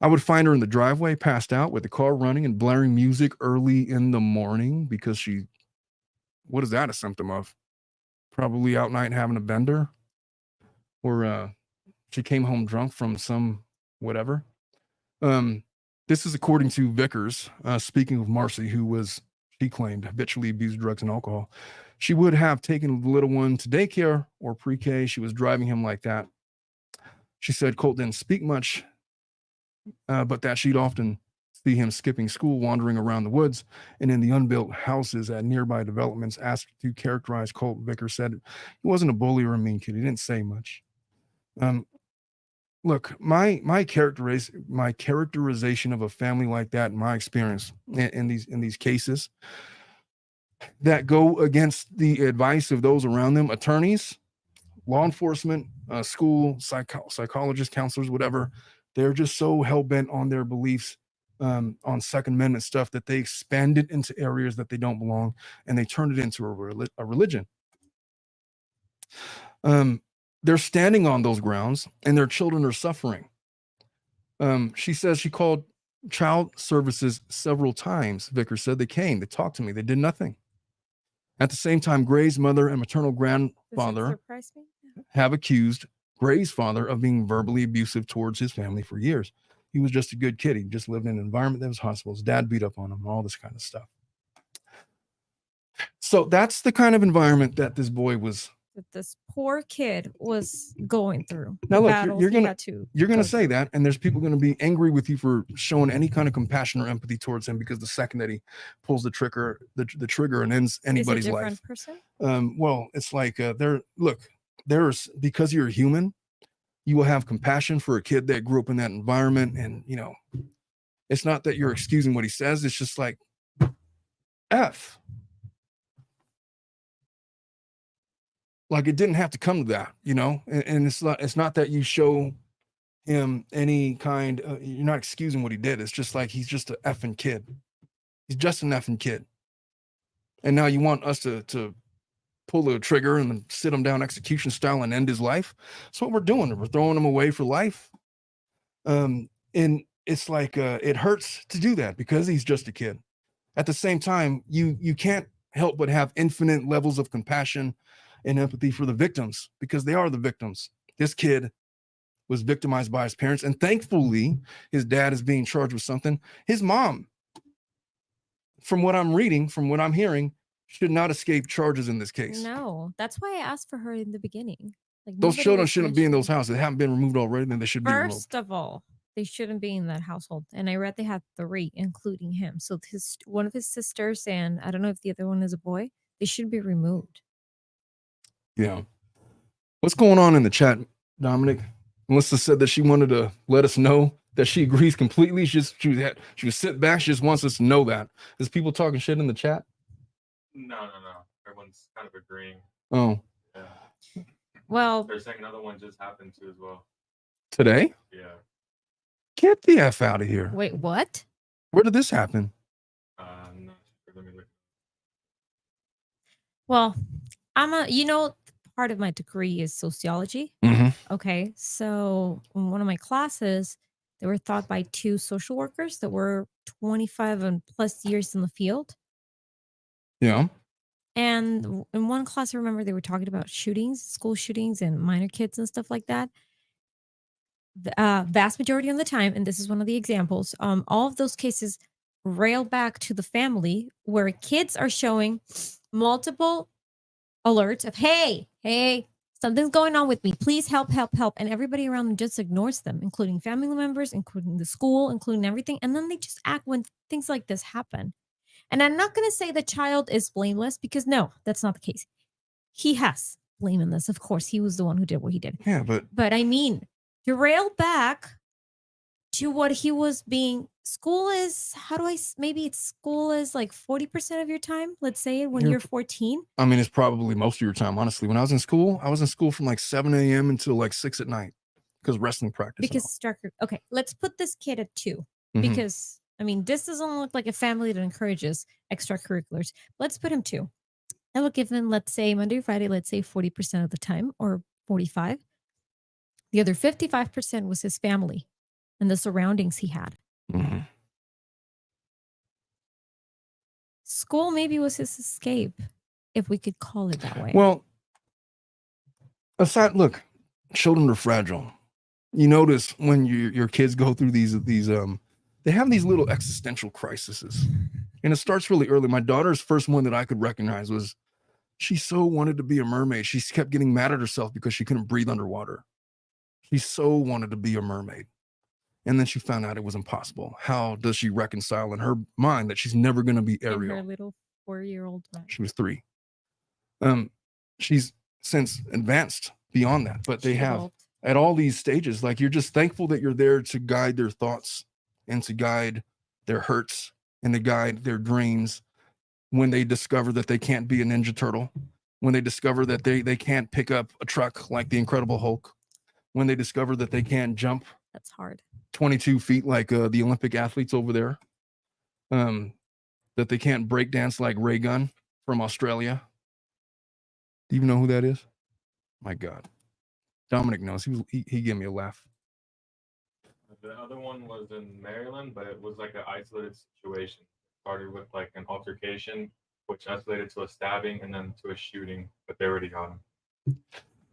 I would find her in the driveway, passed out with the car running and blaring music early in the morning because what is that a symptom of? Probably out night having a bender. Or she came home drunk from some whatever. This is according to Vickers, speaking of Marcy, who was, she claimed, habitually abused drugs and alcohol. She would have taken the little one to daycare or pre-K. She was driving him like that. She said Colt didn't speak much, but that she'd often see him skipping school, wandering around the woods and in the unbuilt houses at nearby developments. Asked to characterize Colt, Vickers said he wasn't a bully or a mean kid. He didn't say much. Look, my characterization of a family like that, in my experience in these cases that go against the advice of those around them, attorneys, law enforcement, school, psychologists, counselors, whatever, they're just so hell-bent on their beliefs on Second Amendment stuff that they expand it into areas that they don't belong and they turn it into a religion. They're standing on those grounds and their children are suffering. She says she called child services several times. Vickers said they came, they talked to me, they did nothing. At the same time, Gray's mother and maternal grandfather have accused Gray's father of being verbally abusive towards his family for years. He was just a good kid. He just lived in an environment that was hostile. His dad beat up on him, all this kind of stuff. So that's the kind of environment that this boy was. That this poor kid was going through. Now, look, you're gonna say that, and there's people going to be angry with you for showing any kind of compassion or empathy towards him because the second that he pulls the trigger, and ends anybody's life. Person? Well, it's like there's because you're a human, you will have compassion for a kid that grew up in that environment, and it's not that you're excusing what he says. It's just like F. Like it didn't have to come to that, and it's not that you show him any kind you're not excusing what he did. It's just like he's just an effing kid. He's just an effing kid. And now you want us to pull the trigger and then sit him down execution style and end his life. That's what we're doing. We're throwing him away for life. And it's like it hurts to do that because he's just a kid. At the same time, you can't help but have infinite levels of compassion and empathy for the victims because they are the victims. This kid was victimized by his parents, and thankfully his dad is being charged with something. His mom, from what I'm reading, from what I'm hearing, should not escape charges in this case. No, that's why I asked for her in the beginning. Like those children shouldn't be in those houses. They haven't been removed already, then they should be removed. First of all, they shouldn't be in that household. And I read they had 3, including him. So one of his sisters, and I don't know if the other one is a boy, they should be removed. Yeah. What's going on in the chat, Dominic? Melissa said that she wanted to let us know that she agrees completely. She was sitting back. She just wants us to know that. Is people talking shit in the chat? No. Everyone's kind of agreeing. Oh. Yeah. Well, they're saying another one just happened too as well. Today? Yeah. Get the F out of here. Wait, what? Where did this happen? I'm not sure. Let me look. Well, part of my degree is sociology. Mm-hmm. Okay. So in one of my classes, they were taught by 2 social workers that were 25 and plus years in the field. Yeah. And in one class, I remember they were talking about shootings, school shootings and minor kids and stuff like that. The vast majority of the time, and this is one of the examples, all of those cases rail back to the family where kids are showing multiple alerts of, hey, something's going on with me. Please help. And everybody around them just ignores them, including family members, including the school, including everything. And then they just act when things like this happen. And I'm not going to say the child is blameless because no, that's not the case. He has blame in this. Of course, he was the one who did what he did. Yeah, but I mean, to rail back to what he was being, school is like 40% of your time, let's say, when you're 14. I mean, it's probably most of your time, honestly. When I was in school from like 7 a.m. until like 6 at night because wrestling practice. Because okay, let's put this kid at 2 because I mean, this doesn't look like a family that encourages extracurriculars. Let's put him 2. I will give him, let's say, Monday or Friday, let's say 40% of the time or 45. The other 55% was his family and the surroundings he had. Mm-hmm. School maybe was his escape, if we could call it that way. Well, look, children are fragile. You notice when your kids go through these they have these little existential crises, and it starts really early. My daughter's first one that I could recognize was she so wanted to be a mermaid. She kept getting mad at herself because she couldn't breathe underwater. She so wanted to be a mermaid. And then she found out it was impossible. How does she reconcile in her mind that she's never going to be Ariel? Her little 4-year-old mind. She was 3. She's since advanced beyond that, but they have at all these stages, like you're just thankful that you're there to guide their thoughts and to guide their hurts and to guide their dreams when they discover that they can't be a Ninja Turtle, when they discover that they can't pick up a truck like the Incredible Hulk, when they discover that they can't jump. That's hard. 22 feet like the Olympic athletes over there, that they can't break dance like Ray Gunn from Australia. Do you even know who that is? My God. Dominic knows. He gave me a laugh. The other one was in Maryland, but it was like an isolated situation. Started with like an altercation, which escalated to a stabbing and then to a shooting, but they already got him.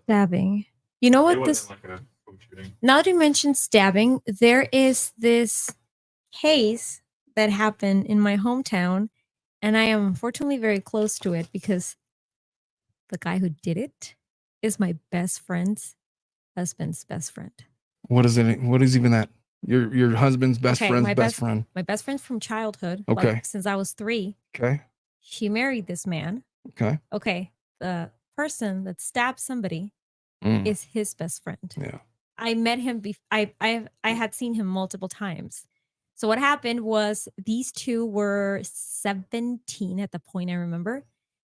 Stabbing. You know It what this? wasn't like a school shooting. Now that you mentioned stabbing, there is this case that happened in my hometown, and I am unfortunately very close to it because the guy who did it is my best friend's husband's best friend. What is it? What is even that? Your husband's best Okay, friend's my best friend. My best friend from childhood. Okay. Like, since I was 3. Okay. She married this man. Okay. Okay. The person that stabbed somebody is his best friend. Yeah. I met him. I had seen him multiple times. So what happened was these two were 17 at the point I remember,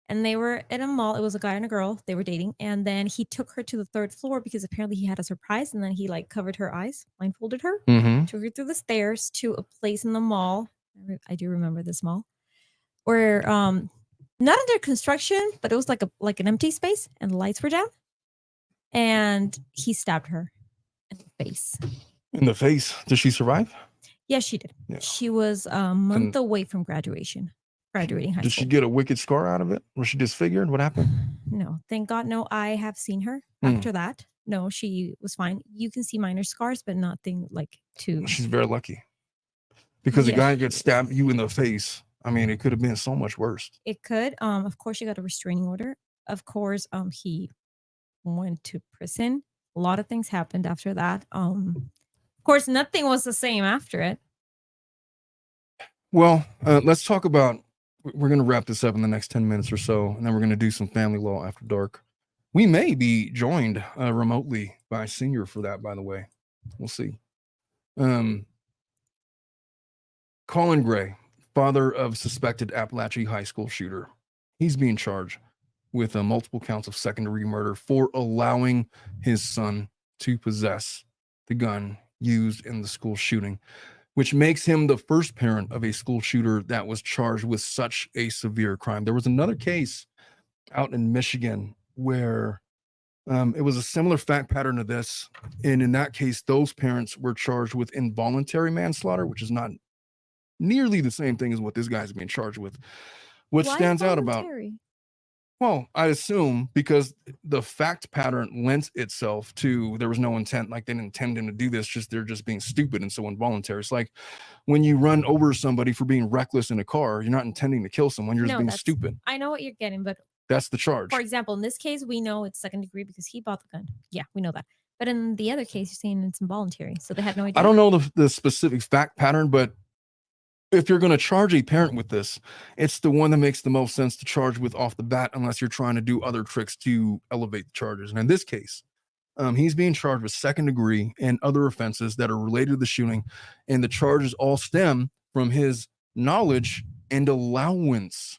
and they were at a mall. It was a guy and a girl. They were dating, and then he took her to the 3rd floor because apparently he had a surprise. And then he like covered her eyes, blindfolded her, took her through the stairs to a place in the mall. I do remember this mall where not under construction, but it was like an empty space, and the lights were down. And he stabbed her in the face. In the face. Did she survive? Yes, she did. Yeah. She was a month away from graduating high school. Did she get a wicked scar out of it? Was she disfigured? What happened? No, thank God. No, I have seen her after that. No, she was fine. You can see minor scars, but nothing like too. She's very lucky. Because the guy gets stabbed you in the face. I mean, it could have been so much worse. It could. Of course, she got a restraining order. Of course, he went to prison. A lot of things happened after that. Of course, nothing was the same after it. Well, let's talk about, we're going to wrap this up in the next 10 minutes or so, and then we're going to do some family law after dark. We may be joined remotely by Senior for that, by the way. We'll see. Colin Gray, father of suspected Apalachee High School shooter. He's being charged with multiple counts of second-degree murder for allowing his son to possess the gun used in the school shooting, which makes him the first parent of a school shooter that was charged with such a severe crime. There was another case out in Michigan where it was a similar fact pattern to this. And in that case, those parents were charged with involuntary manslaughter, which is not nearly the same thing as what this guy's being charged with. What stands out about, well, I assume because the fact pattern lends itself to there was no intent, like they didn't intend him to do this, just they're just being stupid and so involuntary. It's like when you run over somebody for being reckless in a car, you're not intending to kill someone, you're just being stupid. I know what you're getting, but that's the charge. For example, in this case, we know it's second degree because he bought the gun. Yeah, we know that. But in the other case, you're saying it's involuntary, so they had no idea. I don't know the specific fact pattern, but if you're going to charge a parent with this, it's the one that makes the most sense to charge with off the bat, unless you're trying to do other tricks to elevate the charges. And in this case, he's being charged with second degree and other offenses that are related to the shooting. And the charges all stem from his knowledge and allowance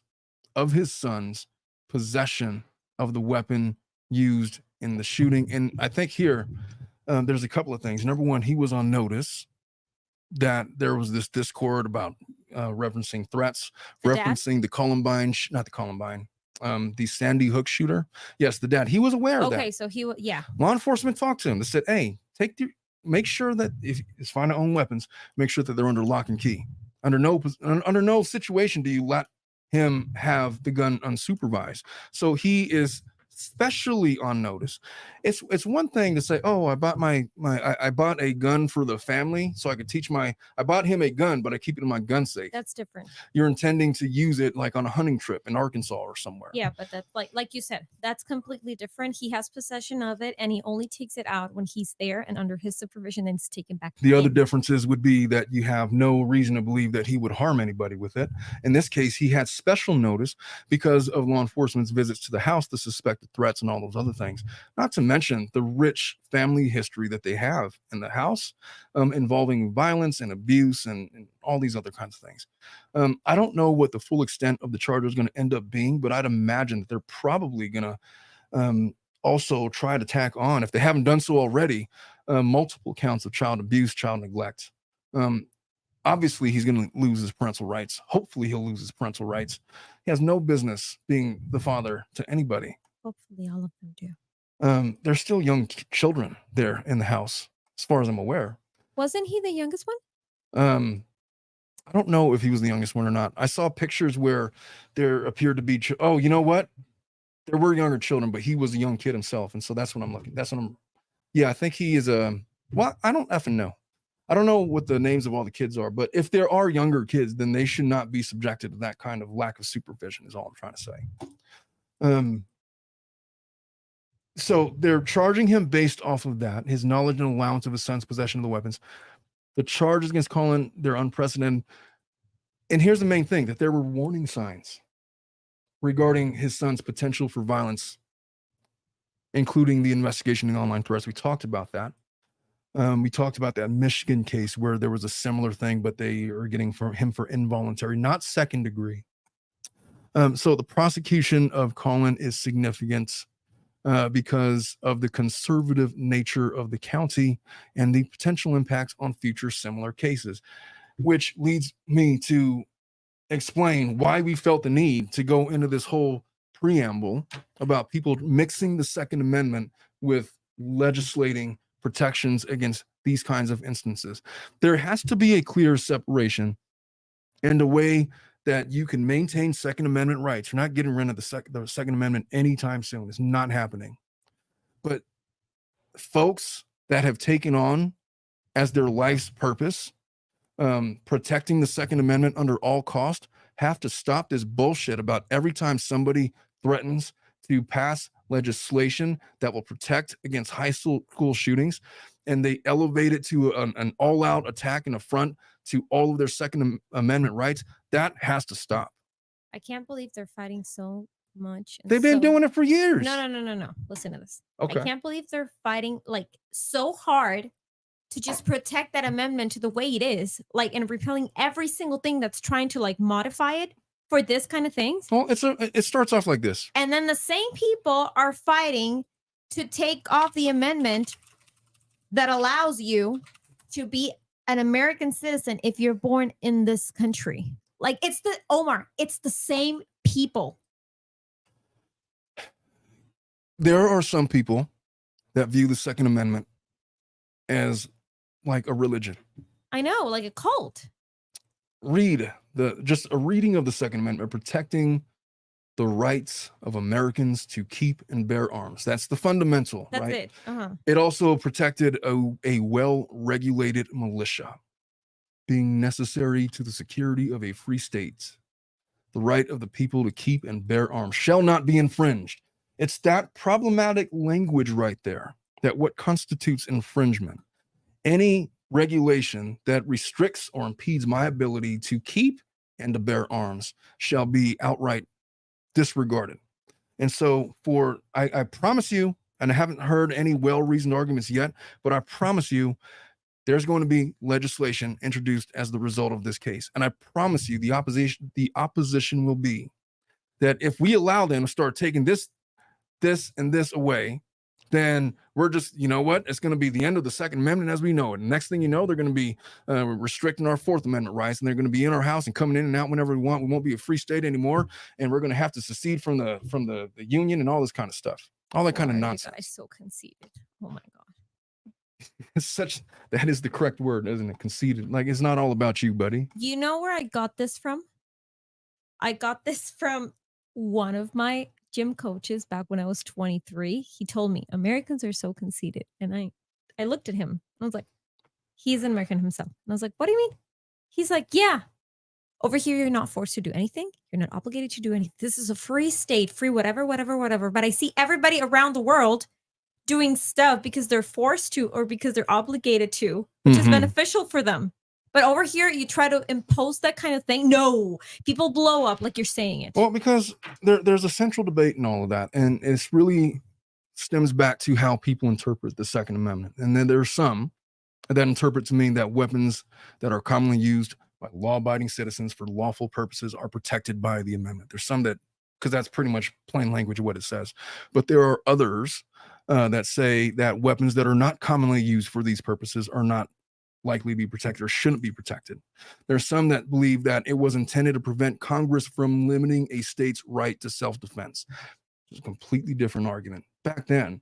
of his son's possession of the weapon used in the shooting. And I think here, there's a couple of things. Number one, he was on notice that there was this discord about referencing threats, referencing the Columbine, not the Columbine, the Sandy Hook shooter. Yes, the dad. He was aware of that. Okay, so he, Law enforcement talked to him. They said, hey, make sure that if it's fine to own weapons, make sure that they're under lock and key. Under no situation do you let him have the gun unsupervised. So he is especially on notice. It's one thing to say, oh, I bought I bought a gun for the family so I could teach I bought him a gun, but I keep it in my gun safe. That's different. You're intending to use it like on a hunting trip in Arkansas or somewhere. Yeah, but that's like you said, that's completely different. He has possession of it and he only takes it out when he's there and under his supervision, then it's taken back. The other differences would be that you have no reason to believe that he would harm anybody with it. In this case, he had special notice because of law enforcement's visits to the house, the suspected threats and all those other things. Not to mention the rich family history that they have in the house, involving violence and abuse and all these other kinds of things. I don't know what the full extent of the charge is going to end up being, but I'd imagine that they're probably going to also try to tack on, if they haven't done so already, multiple counts of child abuse, child neglect. Obviously, he's going to lose his parental rights. Hopefully, he'll lose his parental rights. He has no business being the father to anybody. Hopefully, all of them do. There's still young children there in the house, as far as I'm aware. Wasn't he the youngest one? I don't know if he was the youngest one or not. I saw pictures where there appeared to be, oh, you know what? There were younger children, but he was a young kid himself. And so that's what I'm looking. Yeah, I think he is well, I don't effing know. I don't know what the names of all the kids are, but if there are younger kids, then they should not be subjected to that kind of lack of supervision is all I'm trying to say. So they're charging him based off of that, his knowledge and allowance of his son's possession of the weapons. The charges against Colin, they're unprecedented. And here's the main thing, that there were warning signs regarding his son's potential for violence, including the investigation and online threats. We talked about that. We talked about that Michigan case where there was a similar thing, but they are getting him for involuntary, not second degree. So the prosecution of Colin is significant because of the conservative nature of the county and the potential impacts on future similar cases, which leads me to explain why we felt the need to go into this whole preamble about people mixing the Second Amendment with legislating protections against these kinds of instances. There has to be a clear separation and a way that you can maintain Second Amendment rights. You're not getting rid of the Second Amendment anytime soon. It's not happening. But folks that have taken on as their life's purpose, protecting the Second Amendment under all cost, have to stop this bullshit about every time somebody threatens to pass legislation that will protect against high school shootings, and they elevate it to an all-out attack and affront to all of their Second Amendment rights. That has to stop. I can't believe they're fighting so much. They've been doing it for years. No. Listen to this. Okay. I can't believe they're fighting like so hard to just protect that amendment to the way it is, like, and repelling every single thing that's trying to like modify it for this kind of things. Well, it starts off like this. And then the same people are fighting to take off the amendment that allows you to be an American citizen if you're born in this country. Like, it's the same people. There are some people that view the Second Amendment as like a religion. I know, like a cult. Just a reading of the Second Amendment, protecting the rights of Americans to keep and bear arms. That's the fundamental, That's right? it. Uh-huh. It also protected a well-regulated militia, being necessary to the security of a free state. The right of the people to keep and bear arms shall not be infringed. It's that problematic language right there, that what constitutes infringement. Any regulation that restricts or impedes my ability to keep and to bear arms shall be outright disregarded. And so I promise you, and I haven't heard any well-reasoned arguments yet, but I promise you there's going to be legislation introduced as the result of this case. And I promise you the opposition will be that if we allow them to start taking this and this away, then we're just, you know what? It's going to be the end of the Second Amendment as we know it. And next thing you know, they're going to be restricting our Fourth Amendment rights, and they're going to be in our house and coming in and out whenever we want. We won't be a free state anymore, and we're going to have to secede from the union and all this kind of stuff, all that kind of nonsense. I so conceited. Oh my god, that is the correct word, isn't it? Conceited. Like, it's not all about you, buddy. You know where I got this from? I got this from one of my gym coaches back when I was 23. He told me Americans are so conceited. And I looked at him. I was like, he's an American himself. And I was like, what do you mean? He's like, yeah, over here, you're not forced to do anything. You're not obligated to do anything. This is a free state, free whatever. But I see everybody around the world doing stuff because they're forced to or because they're obligated to, which is beneficial for them. But over here, you try to impose that kind of thing. No, people blow up like you're saying it. Well, because there's a central debate in all of that. And it's really stems back to how people interpret the Second Amendment. And then there's some that interpret to mean that weapons that are commonly used by law-abiding citizens for lawful purposes are protected by the amendment. There's some that, because that's pretty much plain language of what it says. But there are others that say that weapons that are not commonly used for these purposes are not likely to be protected or shouldn't be protected. There's some that believe that it was intended to prevent Congress from limiting a state's right to self-defense. It's a completely different argument. Back then,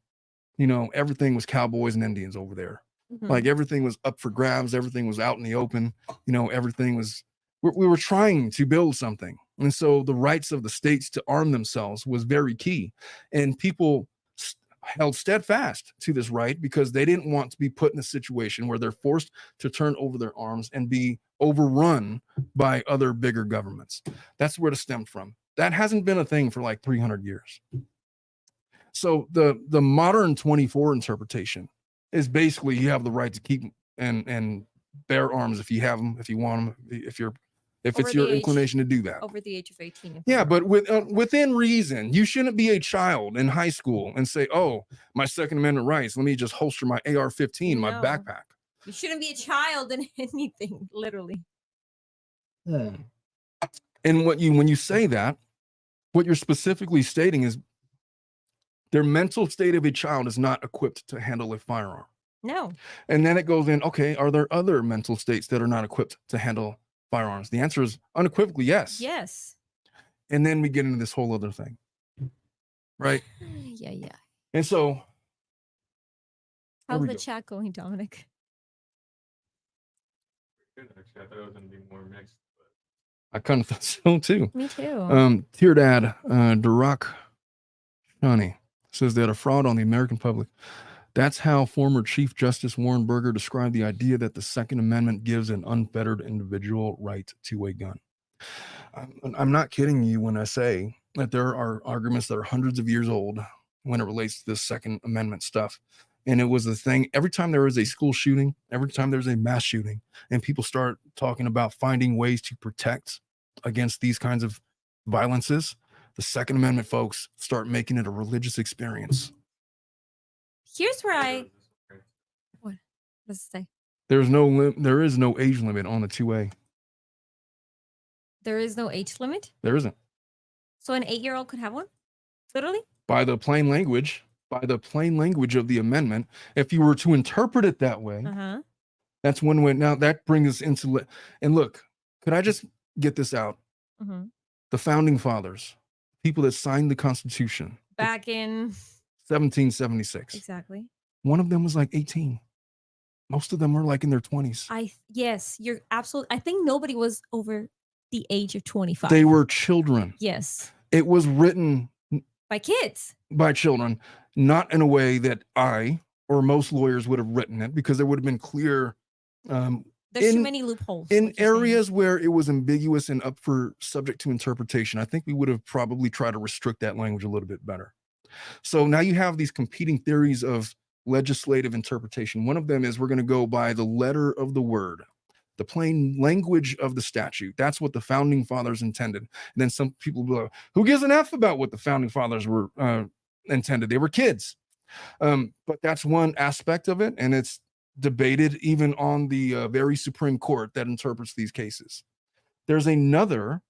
everything was cowboys and Indians over there. Like everything was up for grabs. Everything was out in the open. Everything was, we were trying to build something. And so the rights of the states to arm themselves was very key. And people held steadfast to this right because they didn't want to be put in a situation where they're forced to turn over their arms and be overrun by other bigger governments. That's where it stemmed from. That hasn't been a thing for like 300 years. So the modern 24 interpretation is basically you have the right to keep and bear arms if you have them, if you want them, if it's your inclination to do that. Over the age of 18. Yeah, but within reason, you shouldn't be a child in high school and say, "Oh, my Second Amendment rights. Let me just holster my AR-15 in my backpack." You shouldn't be a child in anything, literally. And when you say that, what you're specifically stating is their mental state of a child is not equipped to handle a firearm. No. And then it goes in, okay, are there other mental states that are not equipped to handle firearms? The answer is unequivocally yes. Yes. And then we get into this whole other thing. Right? Yeah. And so how's the chat going, Dominic? Good, actually. I thought it was going to be more mixed. I kind of thought so too. Me too. Dear Dad, Durak Shani says that a fraud on the American public. That's how former Chief Justice Warren Burger described the idea that the Second Amendment gives an unfettered individual right to a gun. I'm not kidding you when I say that there are arguments that are hundreds of years old when it relates to this Second Amendment stuff. And it was the thing, every time there is a school shooting, every time there's a mass shooting, and people start talking about finding ways to protect against these kinds of violences, the Second Amendment folks start making it a religious experience. Here's where what does it say? There is no age limit on the 2A. There is no age limit? There isn't. So an 8-year-old could have one? Literally? By the plain language of the amendment, if you were to interpret it that way, that's one way. Now that brings us into, and look, could I just get this out? The founding fathers, people that signed the Constitution back in 1776. Exactly. One of them was like 18. Most of them were like in their 20s. Yes, you're absolutely. I think nobody was over the age of 25. They were children. Yes. It was written by kids. By children, not in a way that I or most lawyers would have written it, because there would have been clear. There's too many loopholes. In areas where it was ambiguous and up for subject to interpretation, I think we would have probably tried to restrict that language a little bit better. So now you have these competing theories of legislative interpretation. One of them is we're going to go by the letter of the word, the plain language of the statute. That's what the founding fathers intended. And then some people will go, who gives an F about what the founding fathers were intended? They were kids. But that's one aspect of it, and it's debated even on the very Supreme Court that interprets these cases. There's another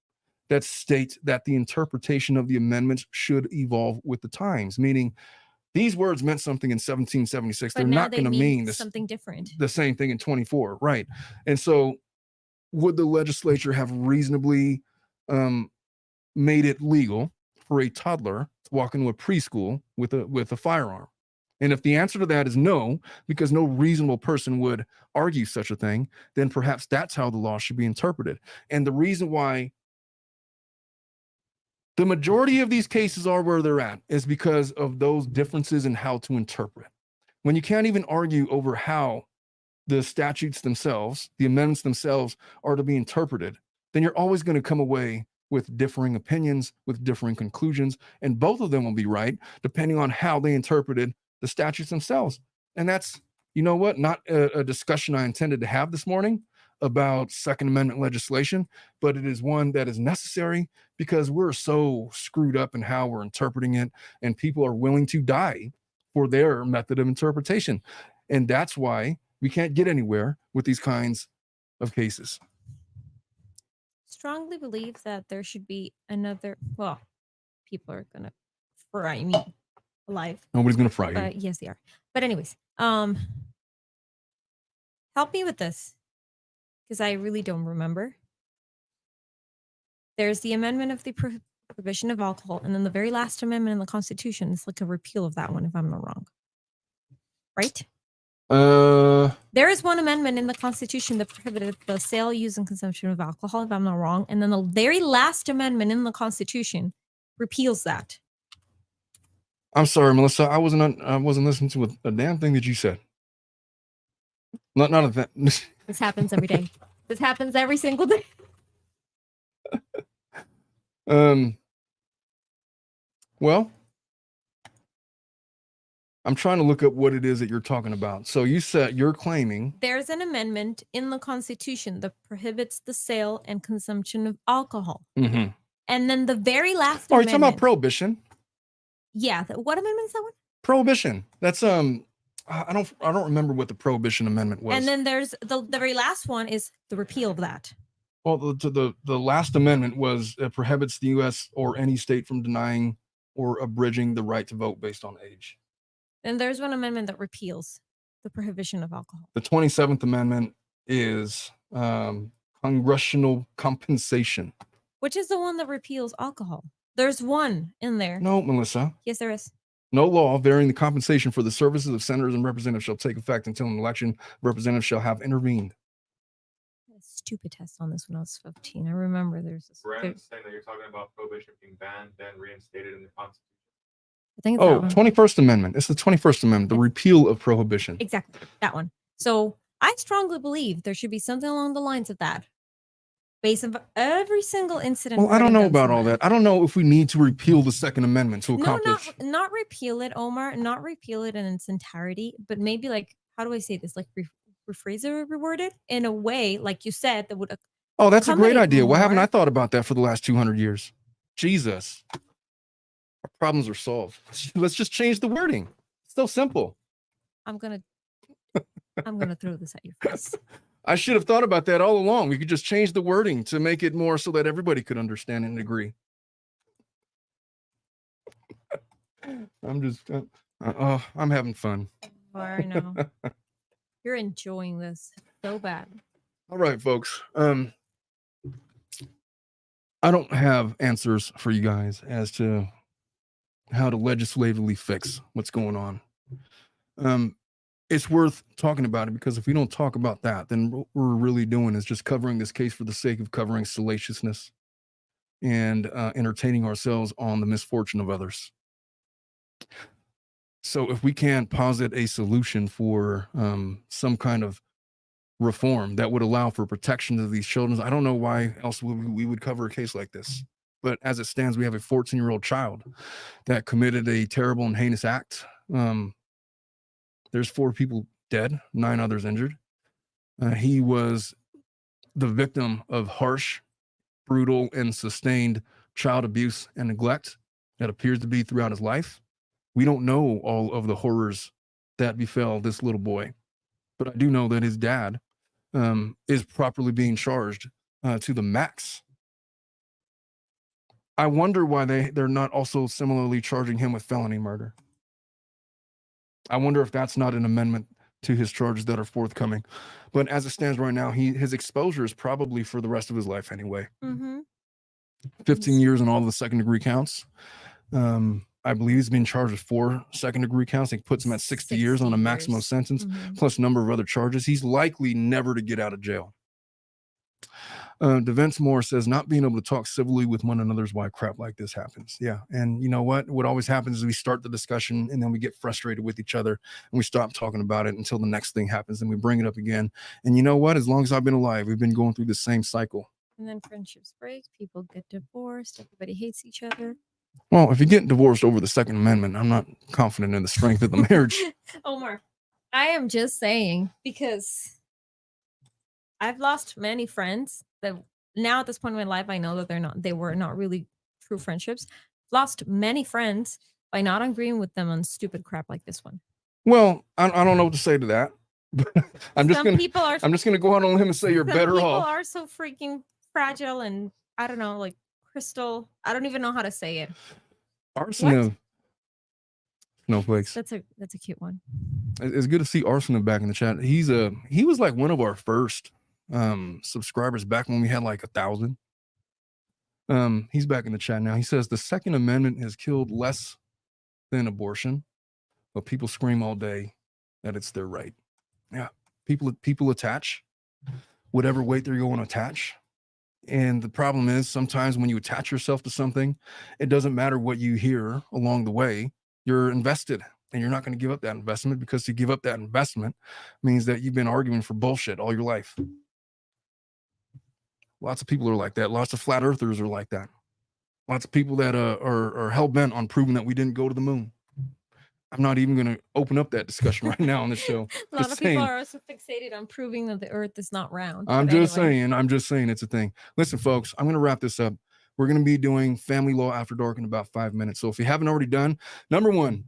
that states that the interpretation of the amendments should evolve with the times, meaning these words meant something in 1776. They're not going to mean something different. The same thing in 24, right? And so would the legislature have reasonably made it legal for a toddler to walk into a preschool with a firearm? And if the answer to that is no, because no reasonable person would argue such a thing, then perhaps that's how the law should be interpreted. And the reason why the majority of these cases are where they're at is because of those differences in how to interpret. When you can't even argue over how the statutes themselves, the amendments themselves are to be interpreted, then you're always going to come away with differing opinions, with differing conclusions, and both of them will be right depending on how they interpreted the statutes themselves. And that's, you know what, not a discussion I intended to have this morning about Second Amendment legislation, but it is one that is necessary because we're so screwed up in how we're interpreting it, and people are willing to die for their method of interpretation. And that's why we can't get anywhere with these kinds of cases. Strongly believe that there should be another, well, people are going to fry me alive. Nobody's going to fry you. Yes, they are. But anyways, help me with this, because I really don't remember. There's the amendment of the prohibition of alcohol, and then the very last amendment in the Constitution is like a repeal of that one, if I'm not wrong. Right? There is one amendment in the Constitution that prohibited the sale, use, and consumption of alcohol, if I'm not wrong. And then the very last amendment in the Constitution repeals that. I'm sorry, Melissa. I wasn't listening to a damn thing that you said. Not a that. This happens every day. This happens every single day. Well, I'm trying to look up what it is that you're talking about. So you're claiming there's an amendment in the Constitution that prohibits the sale and consumption of alcohol. Mm-hmm. And then the very last amendment. You're talking about prohibition. Yeah. What amendment is that one? Prohibition. That's I don't remember what the prohibition amendment was. And then there's the very last one is the repeal of that. Well, the last amendment was it prohibits the U.S. or any state from denying or abridging the right to vote based on age. And there's one amendment that repeals the prohibition of alcohol. The 27th Amendment is congressional compensation. Which is the one that repeals alcohol? There's one in there. No, Melissa. Yes, there is. No law varying the compensation for the services of senators and representatives shall take effect until an election representative shall have intervened. Stupid test on this when I was 15. I remember there's this. Brand's saying that you're talking about prohibition being banned, then reinstated in the Constitution. I think it's 21st Amendment. It's the 21st Amendment, the repeal of prohibition. Exactly, that one. So I strongly believe there should be something along the lines of that. Based on every single incident. Well, I don't know about all that. I don't know if we need to repeal the Second Amendment to accomplish. No, not repeal it, Omar. Not repeal it in its entirety, but maybe like, how do I say this? Like rephrase it or reword it in a way, like you said, that would. Oh, that's a great idea. Why haven't I thought about that for the last 200 years? Jesus. Our problems are solved. Let's just change the wording. It's so simple. I'm gonna throw this at your face. I should have thought about that all along. We could just change the wording to make it more so that everybody could understand and agree. I'm having fun. I know. You're enjoying this so bad. All right, folks. I don't have answers for you guys as to how to legislatively fix what's going on. It's worth talking about it, because if we don't talk about that, then what we're really doing is just covering this case for the sake of covering salaciousness and entertaining ourselves on the misfortune of others. So if we can't posit a solution for some kind of reform that would allow for protection of these children, I don't know why else we would cover a case like this. But as it stands, we have a 14-year-old child that committed a terrible and heinous act. There's 4 people dead, 9 others injured. He was the victim of harsh, brutal, and sustained child abuse and neglect that appears to be throughout his life. We don't know all of the horrors that befell this little boy, but I do know that his dad is properly being charged to the max. I wonder why they're not also similarly charging him with felony murder. I wonder if that's not an amendment to his charges that are forthcoming. But as it stands right now, his exposure is probably for the rest of his life anyway. Mm-hmm. 15 years on all of the second-degree counts. I believe he's been charged with 4 second-degree counts. It puts him at 60 years on a maximum sentence, plus a number of other charges. He's likely never to get out of jail. Devence Moore says, not being able to talk civilly with one another is why crap like this happens. Yeah. And you know what? What always happens is we start the discussion and then we get frustrated with each other and we stop talking about it until the next thing happens and we bring it up again. And you know what? As long as I've been alive, we've been going through the same cycle. And then friendships break, people get divorced, everybody hates each other. Well, if you get divorced over the Second Amendment, I'm not confident in the strength of the marriage. Omar, I am just saying, because I've lost many friends that now at this point in my life, I know that they were not really true friendships. Lost many friends by not agreeing with them on stupid crap like this one. Well, I don't know what to say to that. I'm just gonna go out on a limb and say you're better off. People are so freaking fragile and I don't know, like crystal. I don't even know how to say it. Arson of snowflakes. That's a cute one. It's good to see Arson back in the chat. He was like one of our first subscribers back when we had like 1,000. He's back in the chat now. He says the Second Amendment has killed less than abortion, but people scream all day that it's their right. Yeah. People attach whatever weight they're going to attach. And the problem is sometimes when you attach yourself to something, it doesn't matter what you hear along the way, you're invested and you're not going to give up that investment, because to give up that investment means that you've been arguing for bullshit all your life. Lots of people are like that. Lots of flat earthers are like that. Lots of people that are hell-bent on proving that we didn't go to the moon. I'm not even going to open up that discussion right now on the show. A lot of people are also fixated on proving that the earth is not round. I'm just saying it's a thing. Listen, folks, I'm going to wrap this up. We're going to be doing Family Law After Dark in about 5 minutes. So if you haven't already done, number one,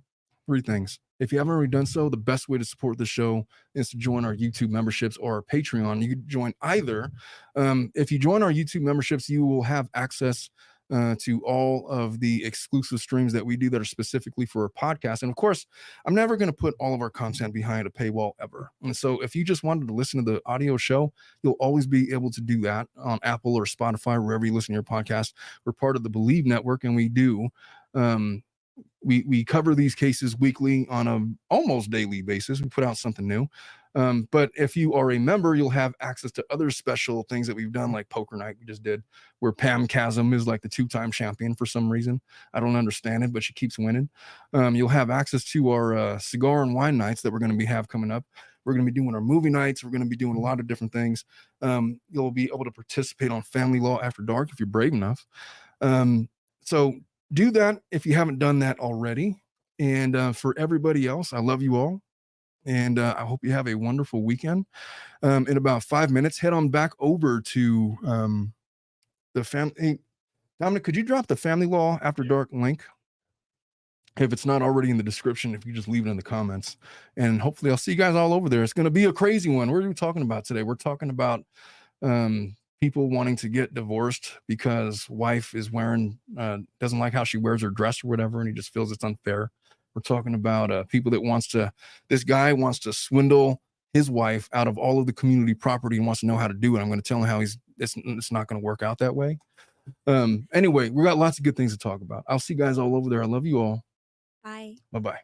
3 things. If you haven't already done so, the best way to support the show is to join our YouTube memberships or our Patreon. You can join either. If you join our YouTube memberships, you will have access to all of the exclusive streams that we do that are specifically for our podcast. And of course, I'm never going to put all of our content behind a paywall ever. And so if you just wanted to listen to the audio show, you'll always be able to do that on Apple or Spotify, wherever you listen to your podcast. We're part of the Believe Network, and we do we cover these cases weekly on a almost daily basis. We put out something new. But if you are a member, you'll have access to other special things that we've done, like Poker Night we just did, where Pam Chasm is like the 2-time champion for some reason. I don't understand it, but she keeps winning. You'll have access to our cigar and wine nights that we're going to have coming up. We're going to be doing our movie nights. We're going to be doing a lot of different things. You'll be able to participate on Family Law After Dark if you're brave enough. So do that if you haven't done that already. And for everybody else, I love you all. And I hope you have a wonderful weekend. In about 5 minutes, head on back over to the family. Hey, Dominic, could you drop the Family Law After Dark link? If it's not already in the description, if you just leave it in the comments. And hopefully I'll see you guys all over there. It's going to be a crazy one. What are we talking about today? We're talking about people wanting to get divorced because wife is wearing, doesn't like how she wears her dress or whatever, and he just feels it's unfair. We're talking about people that this guy wants to swindle his wife out of all of the community property and wants to know how to do it. I'm going to tell him how it's not going to work out that way. Anyway, we got lots of good things to talk about. I'll see you guys all over there. I love you all. Bye. Bye-bye.